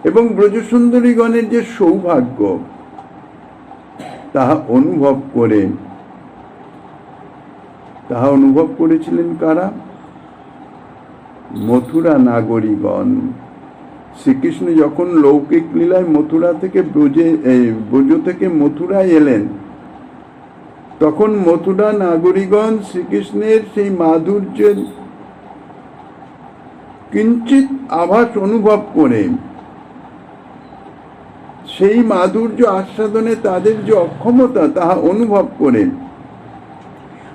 এবং ব্রজসুন্দরীগণের যে সৌভাগ্য তাহা অনুভব করেছিলেন কারা? মথুরা নাগরিকগণ। শ্রীকৃষ্ণ যখন লৌকিক লীলায় মথুরা থেকে ব্রজ থেকে মথুরায় এলেন, তখন মথুরা নাগরিকগণ শ্রীকৃষ্ণের সেই মাধুর্যের কিঞ্চিত আভাস অনুভব করে সেই মাধুর্য আস্বাদনে তাদের যে অক্ষমতা তাহা অনুভব করে,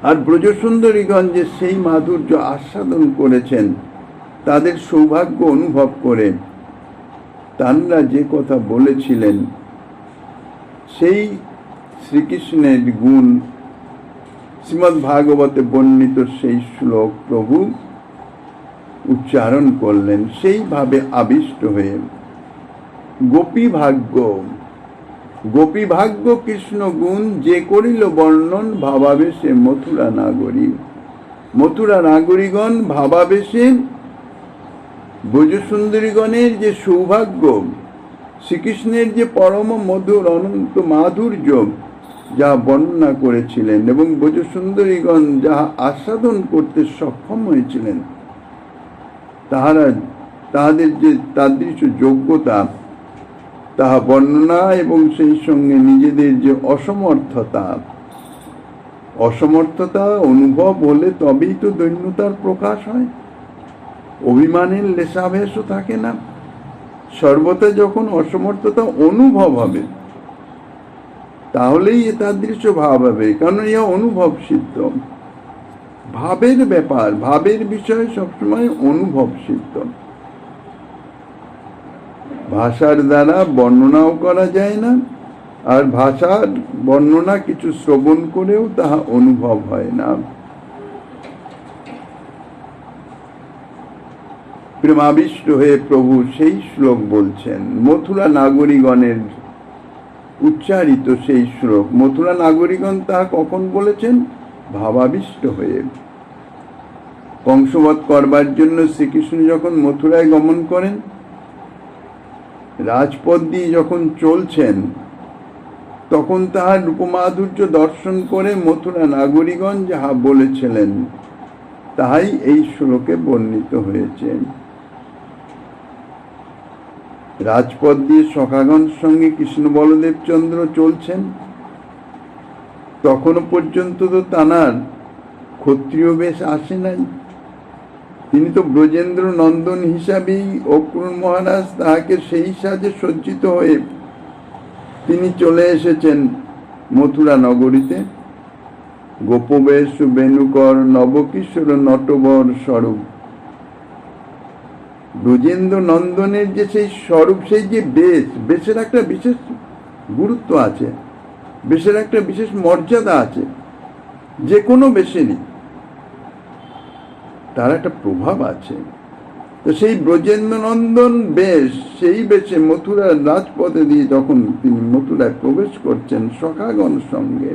আর ব্রজসুন্দরীগণ যে সেই মাধুর্য আস্বাদন করেছেন তাদের সৌভাগ্য অনুভব করে তাঁরা যে কথা বলেছিলেন সেই শ্রীকৃষ্ণের গুণ শ্রীমদ্ ভাগবতে বর্ণিত সেই শ্লোক প্রভু উচ্চারণ করলেন। সেইভাবে আবিষ্ট হয়ে গোপী ভাগ্য কৃষ্ণ গুণ যে করিল বর্ণন ভাবাবেশে মথুরা নাগরিকগণ ভাবাবেশে ব্রজসুন্দরীগণের যে সৌভাগ্য, শ্রীকৃষ্ণের যে পরম মধুর অনন্ত মাধুর্য যা বর্ণনা করেছিলেন এবং ব্রজসুন্দরীগণ যাহা আস্বাদন করতে সক্ষম হয়েছিলেন, তাহাদের যে তাদৃশ যোগ্যতা তাহা বর্ণনা এবং সেই সঙ্গে নিজেদের যে অসমর্থতা অনুভব হলে তবেই তো দৈন্যতার প্রকাশ হয়। অভিমানের লেশাভেশও থাকে না। সর্বদা যখন অসমর্থতা অনুভব হবে তাহলেই তাদৃশ্য ভাব হবে, কারণ ইহা অনুভব সিদ্ধ। ভাবের ব্যাপার, ভাবের বিষয় সবসময় অনুভব সিদ্ধ। ভাষার দ্বারা বর্ণনাও করা যায় না, আর ভাষার বর্ণনা কিছু শ্রবণ করেও তাহা অনুভব হয় না। প্রেমাবিষ্ট হয়ে প্রভু সেই শ্লোক বলছেন, মথুরা নাগরিকগণের উচ্চারিত সেই শ্লোক। মথুরা নাগরিকগণ তাহা কখন বলেছেন? ভাবাবিষ্ট হয়ে। কংসবধ করবার জন্য শ্রীকৃষ্ণ যখন মথুরায় গমন করেন, রাজপথ দিয়ে যখন চলছেন, তখন তাহার রূপমাধুর্য দর্শন করে মথুরা নাগরিকগণ যাহা বলেছিলেন তাহাই এই শ্লোকে বর্ণিত হয়েছে। রাজপথ দিয়ে সখাগণ সঙ্গে কৃষ্ণ বলদেব চন্দ্র চলছেন, তখনো পর্যন্ত তো তানার ক্ষত্রিয় বেশ আসে নাই। তিনি তো ব্রজেন্দ্র নন্দন হিসাবেই অক্রুর মহারাজ তাহাকে সেই সাজে সজ্জিত হয়ে তিনি চলে এসেছেন মথুরা নগরীতে। গোপবেশ বেণুকর নবকিশোর নটবর স্বরূপ। ব্রজেন্দ্র নন্দনের যে সেই স্বরূপ, সেই যে বেশের একটা বিশেষ গুরুত্ব আছে, বেশের একটা বিশেষ মর্যাদা আছে। যে কোনো বেশেরই তার একটা প্রভাব আছে। তো সেই ব্রজেন্দ্র নন্দন বেশ, সেই বেশে মথুরার রাজপথে দিয়ে যখন তিনি মথুরায় প্রবেশ করছেন সখাগণ সঙ্গে,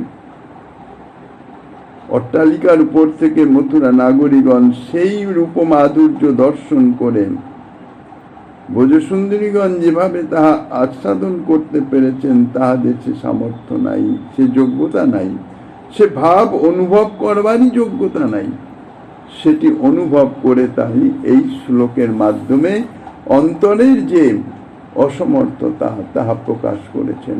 অট্টালিকার উপর থেকে মথুরা নাগরিকগণ সেই রূপমাধুর্য দর্শন করে ব্রজসুন্দরীগণ যেভাবে তাহা আস্বাদন করতে পেরেছেন, তাহাদের সে সামর্থ্য নাই, সে যোগ্যতা নাই, সে ভাব অনুভব করবারই যোগ্যতা নাই। সেটি অনুভব করে তাই এই শ্লোকের মাধ্যমে অন্তরের যে অসমর্থতা তাহা প্রকাশ করেছেন।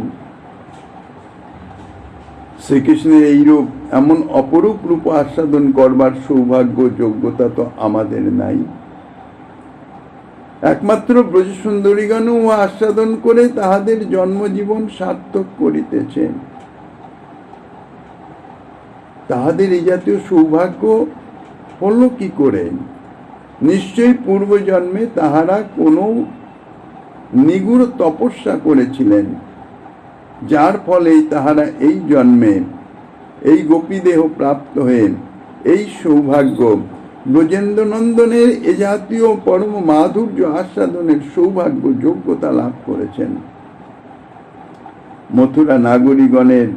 শ্রীকৃষ্ণের এইরূপ এমন অপরূপ রূপ আস্বাদন করবার সৌভাগ্য যোগ্যতা তো আমাদের নাই। একমাত্র ব্রজসুন্দরীগণ আস্বাদন করে তাহাদের জন্মজীবন সার্থক করিতেছে। তাহাদের এই জাতীয় সৌভাগ্য হল কি করে? নিশ্চয়ই পূর্বজন্মে তাহারা কোনো নিগুড় তপস্যা করেছিলেন, যার ফলে তাহারা এই জন্মে এই গোপীদেহ প্রাপ্ত হয়ে এই সৌভাগ্য ব্রজেন্দ্র নন্দনের এ জাতীয় পরম মাধুর্য আস্বাদনের সৌভাগ্য যোগ্যতা লাভ করেছেন। মথুরা নাগরিকগণের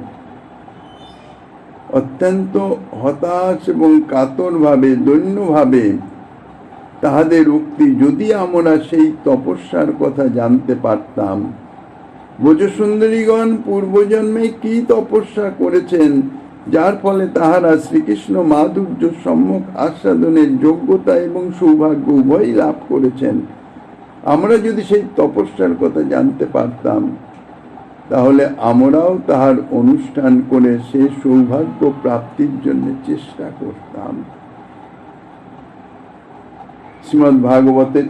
অত্যন্ত হতাশ এবং কাতরভাবে দৈন্যভাবে তাহাদের উক্তি, যদি আমরা সেই তপস্যার কথা জানতে পারতাম, ব্রজসুন্দরীগণ পূর্বজন্মে কি তপস্যা করেছেন যার ফলে তাহারা শ্রীকৃষ্ণ মাধুর্য সম্যক আস্বাদনের যোগ্যতা এবং সৌভাগ্য উভয়ই লাভ করেছেন, আমরা যদি সেই তপস্যার কথা জানতে পারতাম তাহলে আমরাও তাহার অনুষ্ঠান করে সে সৌভাগ্য প্রাপ্তির জন্য চেষ্টা করতাম। শ্রীমদ্ ভাগবতের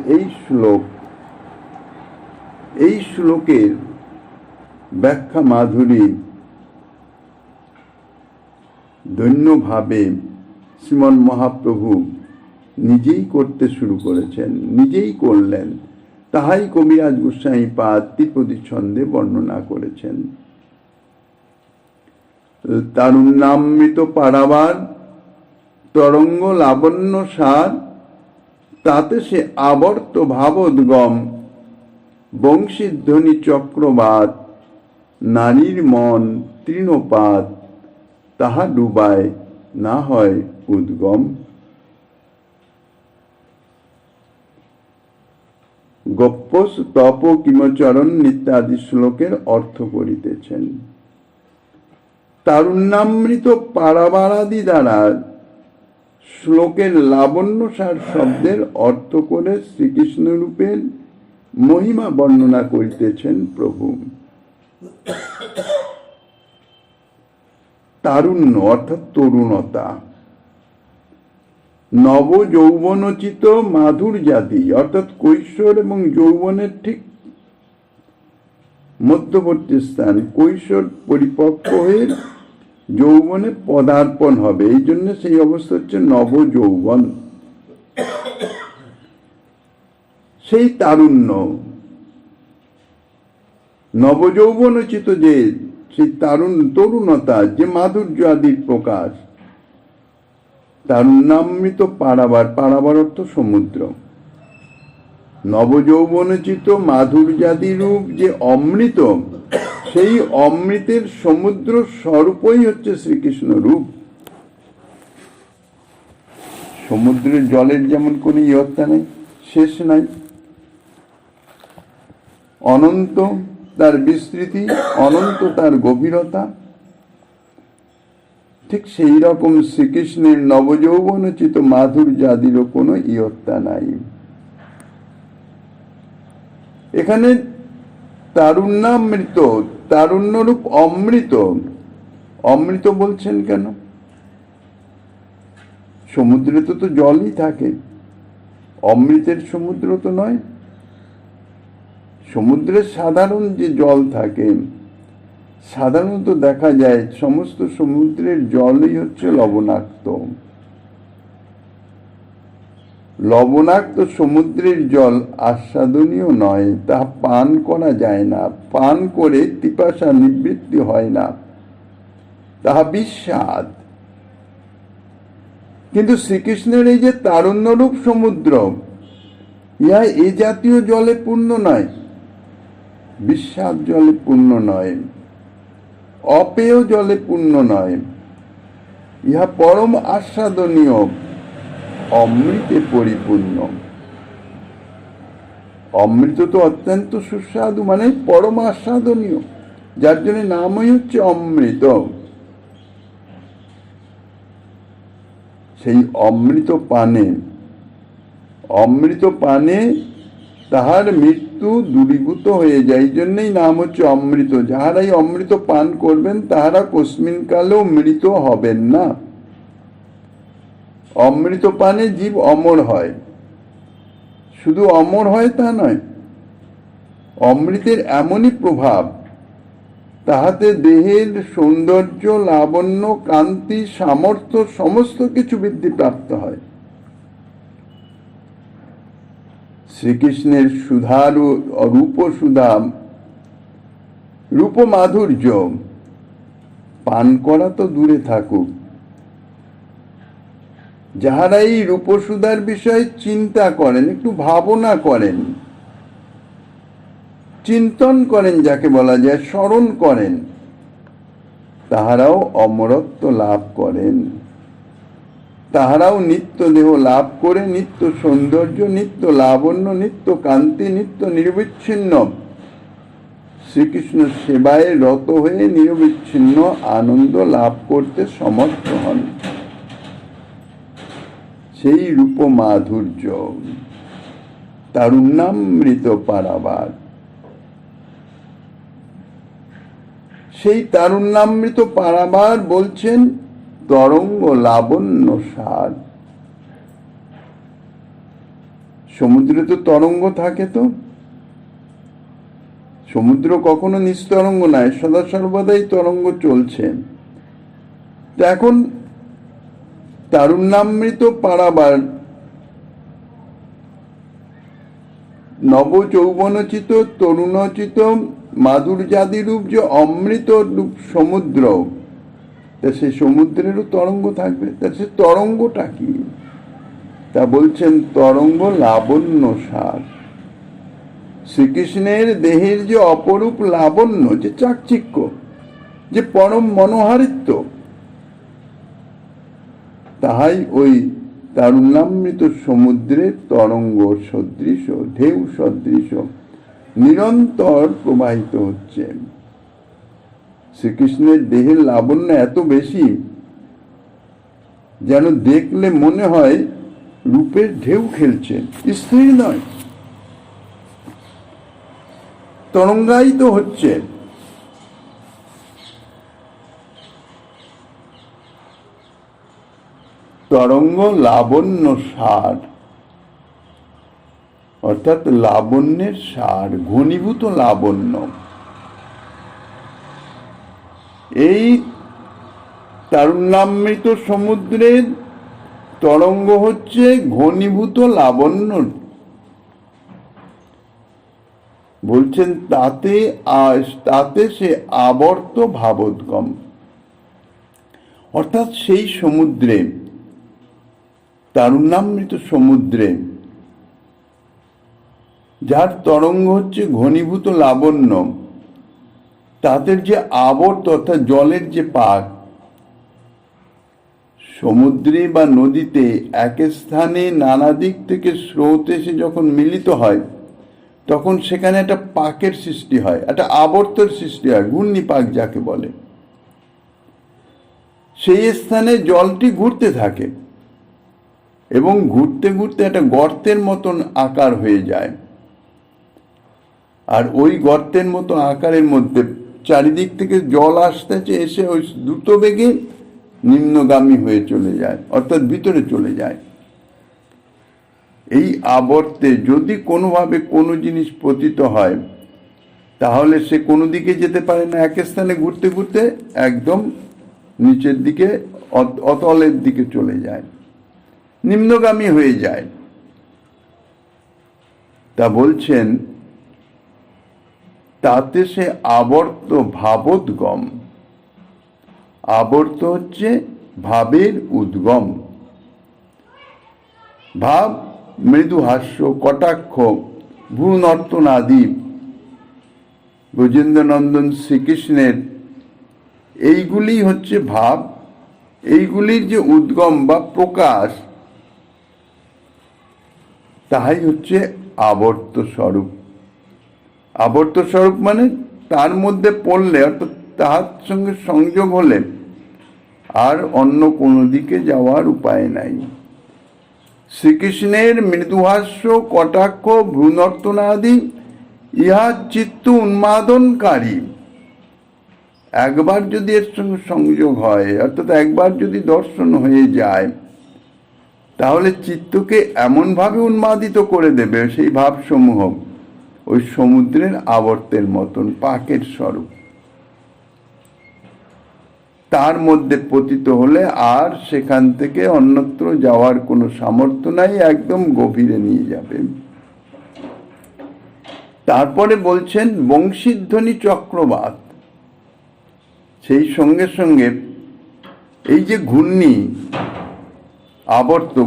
এই শ্লোকের ব্যাখ্যা মাধুরী দৈন্যভাবে শ্রীমন মহাপ্রভু নিজেই করতে শুরু করেছেন, নিজেই করলেন। তাহাই কবিরাজ গোস্বামী পাদ ত্রিপদী ছন্দে বর্ণনা করেছেন। তারুণ্যামৃত পারাবার তরঙ্গ লাবণ্য সার, তাতে সে আবর্ত ভাবোদ্গম, বংশীধ্বনি চক্রবাত, নারীর মন তৃণপাত, তাহা ডুবায় না হয় উদ্গম। গপ্পস তপ কিমচরণ ইত্যাদি শ্লোকের অর্থ করিতেছেন। তারুণ্যামৃত পারাবারাদি দ্বারা শ্লোকের লাবণ্যসার শব্দের অর্থ করে শ্রীকৃষ্ণ রূপের মহিমা বর্ণনা করিতেছেন প্রভু। তারুণ্য অর্থাৎ তরুণতা, নব যৌবনোচিত মাধুর্যাদি অর্থাৎ কৈশোর এবং যৌবনের ঠিক মধ্যবর্তী স্থান, কৈশোর পরিপক্ক হয়ে যৌবনে পদার্পণ হবে, এই জন্য সেই অবস্থা হচ্ছে নব যৌবন। সেই তারুণ্য নবযৌবনোচিত যে সেই তরুণতা, যে মাধুর্য আদির প্রকাশ, তারুণ্যামৃত পারাবার, পারাবার অর্থ সমুদ্র, নবযৌবনোচিত মাধুর্যাদি রূপ যে অমৃত, সেই অমৃতের সমুদ্র স্বরূপই হচ্ছে শ্রীকৃষ্ণ রূপ। সমুদ্রের জলের যেমন কোনো ইয়ত্তা নেই, শেষ নাই, অনন্ত তার বিস্তৃতি, অনন্ত তার গভীরতা, ঠিক সেই রকম শ্রীকৃষ্ণের নবযৌবনোচিত মাধুর্যাদিরও কোনো ইয়ত্তা নাই। এখানে তারুণ্যামৃত, তারুণ্যরূপ অমৃত, অমৃত বলছেন কেন? সমুদ্রে তো জলই থাকে, অমৃতের সমুদ্র তো নয়। সমুদ্রের সাধারণ যে জল থাকে, সাধারণত দেখা যায় সমস্ত সমুদ্রের জলই হচ্ছে লবণাক্ত। লবণাক্ত সমুদ্রের জল আস্বাদনীয় নয়, তা পান করা যায় না, পান করে পিপাসা নিবৃত্তি হয় না, তাহা বিস্বাদ। কিন্তু শ্রীকৃষ্ণের এই যে তারুণ্যরূপ সমুদ্র, ইহা এ জাতীয় জলে পূর্ণ নয়, বিস্বাদ জলে পূর্ণ নয়, অপেয় জলে পূর্ণ নয়, ইহা পরম আস্বাদনীয় অমৃতে পরিপূর্ণ। অমৃত তো অত্যন্ত সুস্বাদু, মানে পরম আস্বাদনীয়, যার জন্য নামই হচ্ছে অমৃত। সেই অমৃত পানে তাহার মৃত্যু দূরীভূত হয়ে যায়, এই জন্যই নাম হচ্ছে অমৃত। যাহারাই অমৃত পান করবেন তাহারা কস্মিন কালেও মৃত হবেন না। অমৃত পানে জীব অমর হয়, শুধু অমর হয় তা নয়, অমৃতের এমনই প্রভাব তাহাতে দেহের সৌন্দর্য, লাবণ্য, কান্তি, সামর্থ্য সমস্ত কিছু বৃদ্ধি প্রাপ্ত হয়। শ্রীকৃষ্ণের রূপ মাধুর্য পান করা তো দূরে থাকুক, যাহারা এই রূপসুধার বিষয়ে চিন্তা করেন, একটু ভাবনা করেন, চিন্তন করেন, যাকে বলা যায় স্মরণ করেন, তাহারাও অমরত্ব লাভ করেন। তাহারাও নিত্য দেহ লাভ করে নিত্য সৌন্দর্য, নিত্য লাবণ্য, নিত্য কান্তি, নিত্য নিরবিচ্ছিন্ন শ্রীকৃষ্ণ সেবায় রত হয়ে নিরবিচ্ছিন্ন আনন্দ লাভ করতে সমর্থ হন। সেই রূপ মাধুর্য, তারুণ্যামৃত পারাবার, সেই তারুণ্যামৃত পারাবার বলছেন তরঙ্গ লাবণ্য সার। সমুদ্রে তো তরঙ্গ থাকে, তো সমুদ্র কখনো নিস্তরঙ্গ নয়, সদা সর্বদাই তরঙ্গ চলছে। তো এখন তারুণ্যামৃত পারাবার, নব যৌবনচিত তরুণচিত মাধুর্যাদিরূপ যে অমৃত রূপ সমুদ্র, তা সে সমুদ্রেরও তরঙ্গ থাকবে। তা সে তরঙ্গটা কি? তা বলছেন তরঙ্গ লাবণ্য সার। শ্রীকৃষ্ণের দেহের যে অপরূপ লাবণ্য, যে চাকচিক্য, যে পরম মনোহারিত্ব, তাহাই ওই তারুণ্যামৃত সমুদ্রের তরঙ্গ সদৃশ, ঢেউ সদৃশ নিরন্তর প্রবাহিত হচ্ছে। শ্রীকৃষ্ণের দেহের লাবণ্য এত বেশি, যেন দেখলে মনে হয় রূপের ঢেউ খেলছে, স্থির নয়, তরঙ্গায়িত হচ্ছে। তরঙ্গ লাবণ্য সার, অর্থাৎ লাবণ্যের সার, ঘনীভূত লাবণ্য। এই তারুণ্যামৃত সমুদ্রের তরঙ্গ হচ্ছে ঘনীভূত লাবণ্য। বলছেন তাতে সে আবর্ত ভাবোদ্গম, অর্থাৎ সেই সমুদ্রে, তারুণ্যামৃত সমুদ্রে, যার তরঙ্গ হচ্ছে ঘনীভূত লাবণ্য, তাদের যে আবর্ত অর্থাৎ জলের যে পাক, সমুদ্রে বা নদীতে এক স্থানে নানা দিক থেকে স্রোত এসে যখন মিলিত হয়, তখন সেখানে একটা পাকের সৃষ্টি হয়, একটা আবর্তের সৃষ্টি হয়, ঘূর্ণিপাক যাকে বলে। সেই স্থানে জলটি ঘুরতে থাকে এবং ঘুরতে ঘুরতে একটা গর্তের মতন আকার হয়ে যায়। আর ওই গর্তের মতো আকারের মধ্যে চারিদিক থেকে জল আসতেছে, এসে ওই দ্রুত বেগে নিম্নগামী হয়ে চলে যায়, অর্থাৎ ভিতরে চলে যায়। এই আবর্তে যদি কোনোভাবে কোনো জিনিস পতিত হয়, তাহলে সে কোনো দিকে যেতে পারে না, এক স্থানে ঘুরতে ঘুরতে একদম নিচের দিকে, অতলের দিকে চলে যায়, নিম্নগামী হয়ে যায়। তা বলছেন তাতে সে আবর্ত ভাবোদ্গম। আবর্ত হচ্ছে ভাবের উদ্গম। ভাব মৃদু হাস্য, কটাক্ষ, ভ্রূনর্তন আদি ব্রজেন্দ্রনন্দন শ্রীকৃষ্ণের এইগুলি হচ্ছে ভাব। এইগুলির যে উদ্গম বা প্রকাশ, তাহাই হচ্ছে আবর্ত স্বরূপ। আবর্ত স্বরূপ মানে তার মধ্যে পড়লে, অর্থাৎ তাহার সঙ্গে সংযোগ হলে আর অন্য কোনো দিকে যাওয়ার উপায় নাই। শ্রীকৃষ্ণের মৃদুহাস্য, কটাক্ষ, ভ্রূনর্তনাদি ইহা চিত্ত উন্মাদনকারী। একবার যদি এর সঙ্গে সংযোগ হয়, অর্থাৎ একবার যদি দর্শন হয়ে যায়, তাহলে চিত্তকে এমনভাবে উন্মাদিত করে দেবে, সেই ভাবসমূহ ওই সমুদ্রের আবর্তের মতন পাকের স্বরূপ। তার মধ্যে পতিত হলে আর সেখান থেকে অন্যত্র যাওয়ার কোনো সামর্থ্য নাই, একদম গভীরে নিয়ে যাবে। তারপরে বলছেন বংশীধ্বনি চক্রবাত। সেই সঙ্গে সঙ্গে এই যে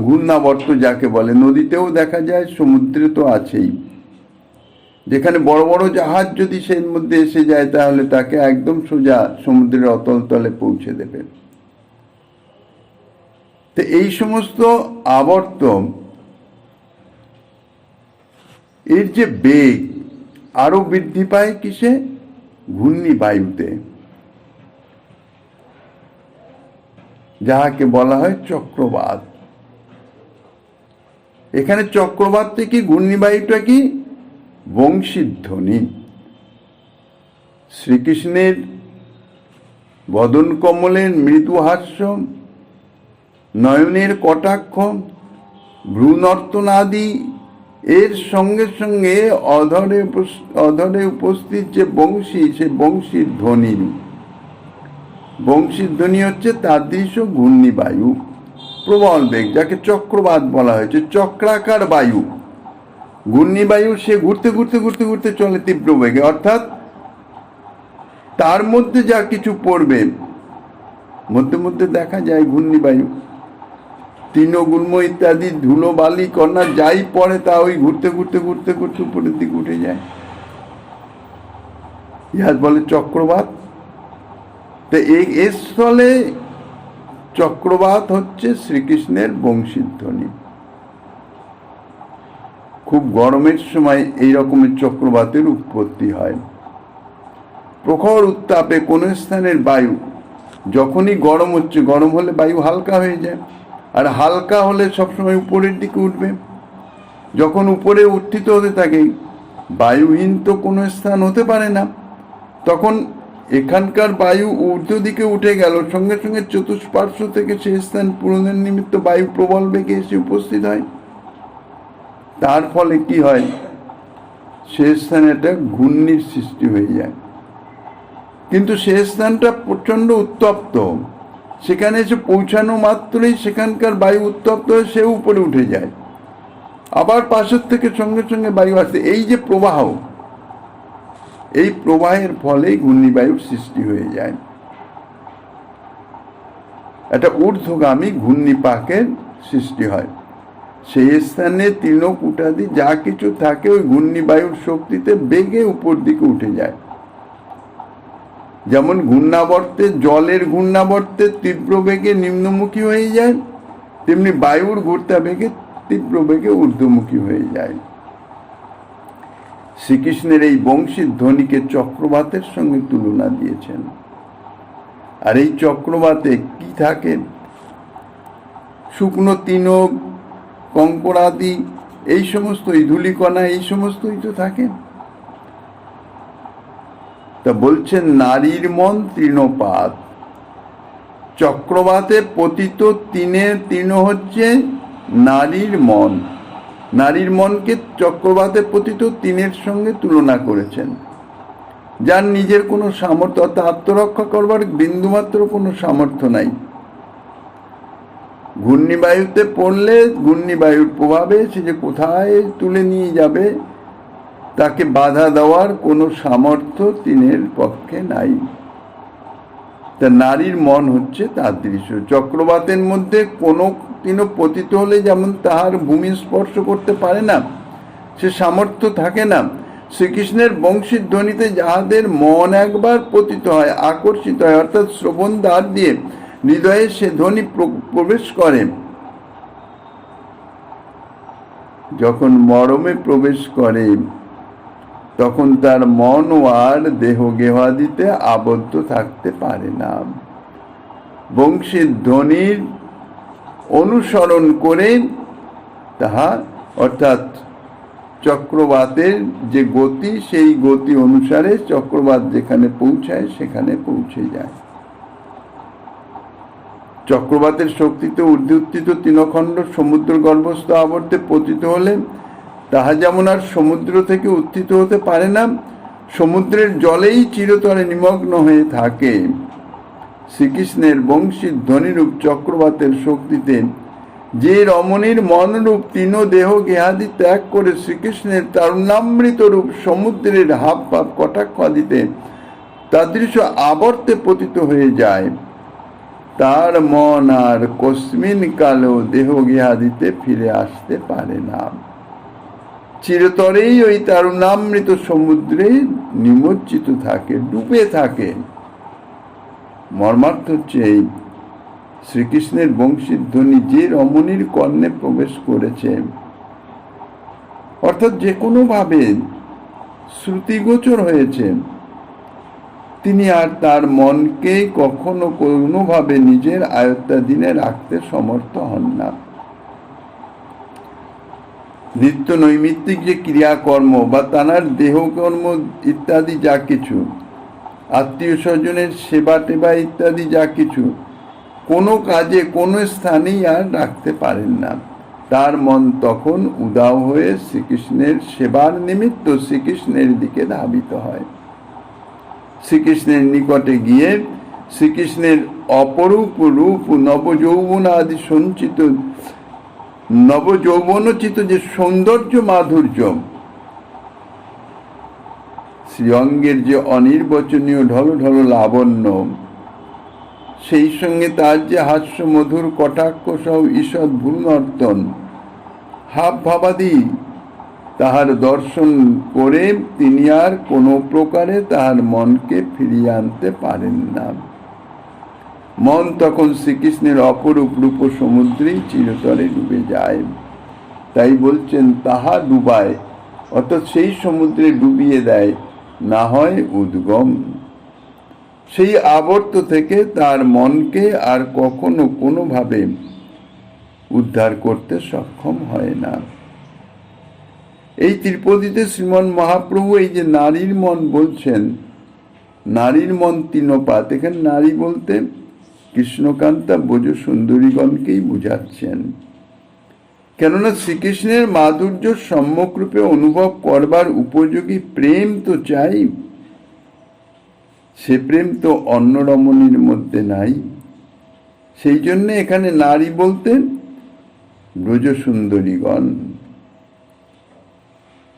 ঘূর্ণাবর্ত যাকে বলে, নদীতেও দেখা যায়, সমুদ্রে তো আছেই। যেখানে বড় বড় জাহাজ যদি সেই মধ্যে এসে যায় তাহলে তাকে একদম সোজা সমুদ্রের অতল তলে পৌঁছে দেবে। তো এই সমস্ত আবর্ত, এর যে বেগ আরো বৃদ্ধি পায় কিসে? ঘূর্ণিবায়ুতে, যাহাকে বলা হয় চক্রবাত। এখানে চক্রবাতটা কি, ঘূর্ণিবায়ুটা কি? বংশীধ্বনি। শ্রীকৃষ্ণের বদন কমলের মৃদু হাস্য, নয়নের কটাক্ষ, ভ্রূনর্তনাদি, এর সঙ্গে সঙ্গে অধরে উপস্থিত যে বংশী, সে বংশীর ধ্বনি হচ্ছে তাদৃশ ঘূর্ণিবায়ু, প্রবল বেগ, যাকে চক্রবাত বলা হয়েছে। চক্রাকার বায়ু, ঘূর্ণিবায়ু সে ঘুরতে ঘুরতে ঘুরতে ঘুরতে চলে তীব্র বেগে, অর্থাৎ তার মধ্যে যা কিছু পড়বে, মধ্যে মধ্যে দেখা যায় ঘূর্ণিবায়ু, তৃণগুল্ম ইত্যাদি ধুলো বালি কণা যাই পড়ে তা ওই ঘুরতে ঘুরতে ঘুরতে ঘুরতে উপরের দিকে উঠে যায়, ইহা বলে চক্রবাত। তো এর স্থলে চক্রবাত হচ্ছে শ্রীকৃষ্ণের বংশীধ্বনি। খুব গরমের সময় এই রকমের চক্রবাতের উৎপত্তি হয়। প্রখর উত্তাপে কোন স্থানের বায়ু যখনই গরম হচ্ছে, গরম হলে বায়ু হালকা হয়ে যায়, আর হালকা হলে সবসময় উপরের দিকে উঠবে। যখন উপরে উত্থিত হতে থাকে, বায়ুহীন তো কোনো স্থান হতে পারে না, তখন এখানকার বায়ু ঊর্ধ্ব দিকে উঠে গেল, সঙ্গে সঙ্গে চতুষ্পার্শ্ব থেকে সেই স্থান পূরণের নিমিত্ত বায়ু প্রবল বেগে এসে উপস্থিত হয়। তার ফলে কি হয়? সে স্থানে একটা ঘূর্ণির সৃষ্টি হয়ে যায়। কিন্তু সে স্থানটা প্রচন্ড উত্তপ্ত, সেখানে এসে পৌঁছানো মাত্রই সেখানকার বায়ু উত্তপ্ত হয়ে সে উপরে উঠে যায়, আবার পাশের থেকে সঙ্গে সঙ্গে বায়ু আসে। এই যে প্রবাহ, এই প্রবাহের ফলেই ঘূর্ণিবায়ুর সৃষ্টি হয়ে যায়। একটা ঊর্ধ্বগামী ঘূর্ণিপাকের সৃষ্টি হয়। সেই স্থানে তৃণকূটাদি যা কিছু থাকে ওই ঘূর্ণিবায়ুর শক্তিতে বেগে উপর দিকে উঠে যায়। যেমন ঘূর্ণাবর্তে, জলের ঘূর্ণাবর্তে তীব্র বেগে নিম্নমুখী হয়ে যায়, তেমনি বায়ুর ঘূর্তা বেগে তীব্র বেগে ঊর্ধ্বমুখী হয়ে যায়। শ্রীকৃষ্ণের এই বংশীর ধ্বনিকে চক্রবাতের সঙ্গে তুলনা দিয়েছেন। আর এই চক্রবাতে কি থাকে? শুকনো তৃণ, কঙ্করাদি, এই সমস্তই, ধূলিকণা, এই সমস্তই তো থাকে। তা বলছেন নারীর মন তৃণপাত। চক্রবাতে পতিত তৃণ হচ্ছে নারীর মন। নারীর মনকে চক্রবাতে পতিত তৃণের সঙ্গে তুলনা করেছেন, যার নিজের কোনো সামর্থ্য, অর্থাৎ আত্মরক্ষা করবার বিন্দুমাত্র কোনো সামর্থ্য নাই। ঘূর্ণিবায়ুতে পড়লে ঘূর্ণিবায়ুর প্রভাবে সে যে কোথায় তুলে নিয়ে যাবে তাকে বাধা দেওয়ার কোনো সামর্থ্য তৃণের পক্ষে নাই। তা নারীর মন হচ্ছে তার দৃশ্য। চক্রবাতের মধ্যে কোনো তৃণ পতিত হলে যেমন তাহার ভূমি স্পর্শ করতে পারে না, সে সামর্থ্য থাকে না, শ্রীকৃষ্ণের বংশীর ধ্বনিতে যাহাদের মন একবার পতিত হয়, আকর্ষিত হয়, অর্থাৎ শ্রবণ দ্বার দিয়ে হৃদয়ে সে ধ্বনি প্রবেশ করে, যখন মরমে প্রবেশ করে তখন তার মন আর দেহ গেহাদিতে আবদ্ধ থাকতে পারে না। বংশীর ধ্বনির অনুসরণ করে তাহা, অর্থাৎ চক্রবাতের যে গতি, সেই গতি অনুসারে চক্রবাত যেখানে পৌঁছায় সেখানে পৌঁছে যায়। চক্রবাতের শক্তিতে ঊর্ধ্বোত্থিত তৃণখণ্ড সমুদ্র গর্ভস্থ আবর্তে পতিত হলে তাহা যেমন আর সমুদ্র থেকে উত্থিত হতে পারে না, সমুদ্রের জলেই চিরতরে নিমগ্ন হয়ে থাকে। শ্রীকৃষ্ণের বংশীর ধ্বনিরূপ চক্রবাতের শক্তিতে যে রমণীর মনরূপ তৃণ দেহ গেহাদি ত্যাগ করে শ্রীকৃষ্ণের তারুণ্যামৃত রূপ সমুদ্রের হাব ভাব কটাক্ষ আদিতে তাদৃশ আবর্তে পতিত হয়ে যায়, তার মন আর কস্মিন কালেও দেহ গৃহাদিতে ফিরে আসতে পারে না, চিরতরেই ওই তারুণামৃত সমুদ্রে নিমজ্জিত থাকে, ডুবে থাকে। মর্মার্থ হচ্ছে এই, শ্রীকৃষ্ণের বংশীর ধ্বনি যে রমণীর কর্ণে প্রবেশ করেছে, অর্থাৎ যে কোনো ভাবে শ্রুতিগোচর হয়েছে, তিনি আর তার মনকে কখনো কোনোভাবে নিজের আয়ত্তাধীনে রাখতে সমর্থ হন না। নিত্য নৈমিত্তিক যে ক্রিয়াকর্ম বা তানার দেহকর্ম ইত্যাদি যা কিছু, আত্মীয় স্বজনের সেবা টেবা ইত্যাদি যা কিছু, কোনো কাজে কোনো স্থানেই আর রাখতে পারেন না। তার মন তখন উদাও হয়ে শ্রীকৃষ্ণের সেবার নিমিত্ত শ্রীকৃষ্ণের দিকে ধাবিত হয়। শ্রীকৃষ্ণের নিকটে গিয়ে শ্রীকৃষ্ণের অপরূপ রূপ, নবযৌবন আদি সঞ্চিত, নবযৌবনোচিত যে সৌন্দর্য মাধুর্য, শ্রীঅঙ্গের যে অনির্বচনীয় ঢলঢল লাবণ্য, সেই সঙ্গে তার যে হাস্য মধুর কটাক্ষ সহ ঈষৎ ভ্রূনর্তন, হাব ভাবাদি, তাহার দর্শন করে তিনি আর কোনো প্রকারে তাহার মনকে ফিরিয়ে আনতে পারেন না। মন তখন শ্রীকৃষ্ণের অপরূপ রূপ সমুদ্রেই চিরতরে ডুবে যায়। তাই বলছেন তাহা ডুবায়, অর্থাৎ সেই সমুদ্রে ডুবিয়ে দেয়, না হয় উদ্গম। সেই আবর্ত থেকে তার মনকে আর কখনো কোনোভাবে উদ্ধার করতে সক্ষম হয় না। এই ত্রিপদীতে শ্রীমন মহাপ্রভু এই যে নারীর মন বলছেন, নারীর মন তিনপাত, এখানে নারী বলতে কৃষ্ণকান্তা ব্রজ সুন্দরীগণকেই বুঝাচ্ছেন। কেননা শ্রীকৃষ্ণের মাধুর্য সম্যকরূপে অনুভব করবার উপযোগী প্রেম তো চাই, সে প্রেম তো অন্য রমণীর মধ্যে নাই। সেই জন্য এখানে নারী বলতে ব্রজ সুন্দরীগণ।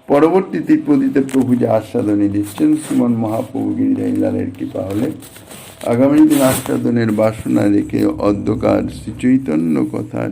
পরবর্তী ত্রিপদীতে প্রভু যে আস্বাদনী দিচ্ছেন, শ্রীমন মহাপ্রভু গিরিধারীলালের কৃপা হলে আগামী দিন আস্বাদনের বাসনা রেখে অধ্যকার শ্রী চৈতন্য কথার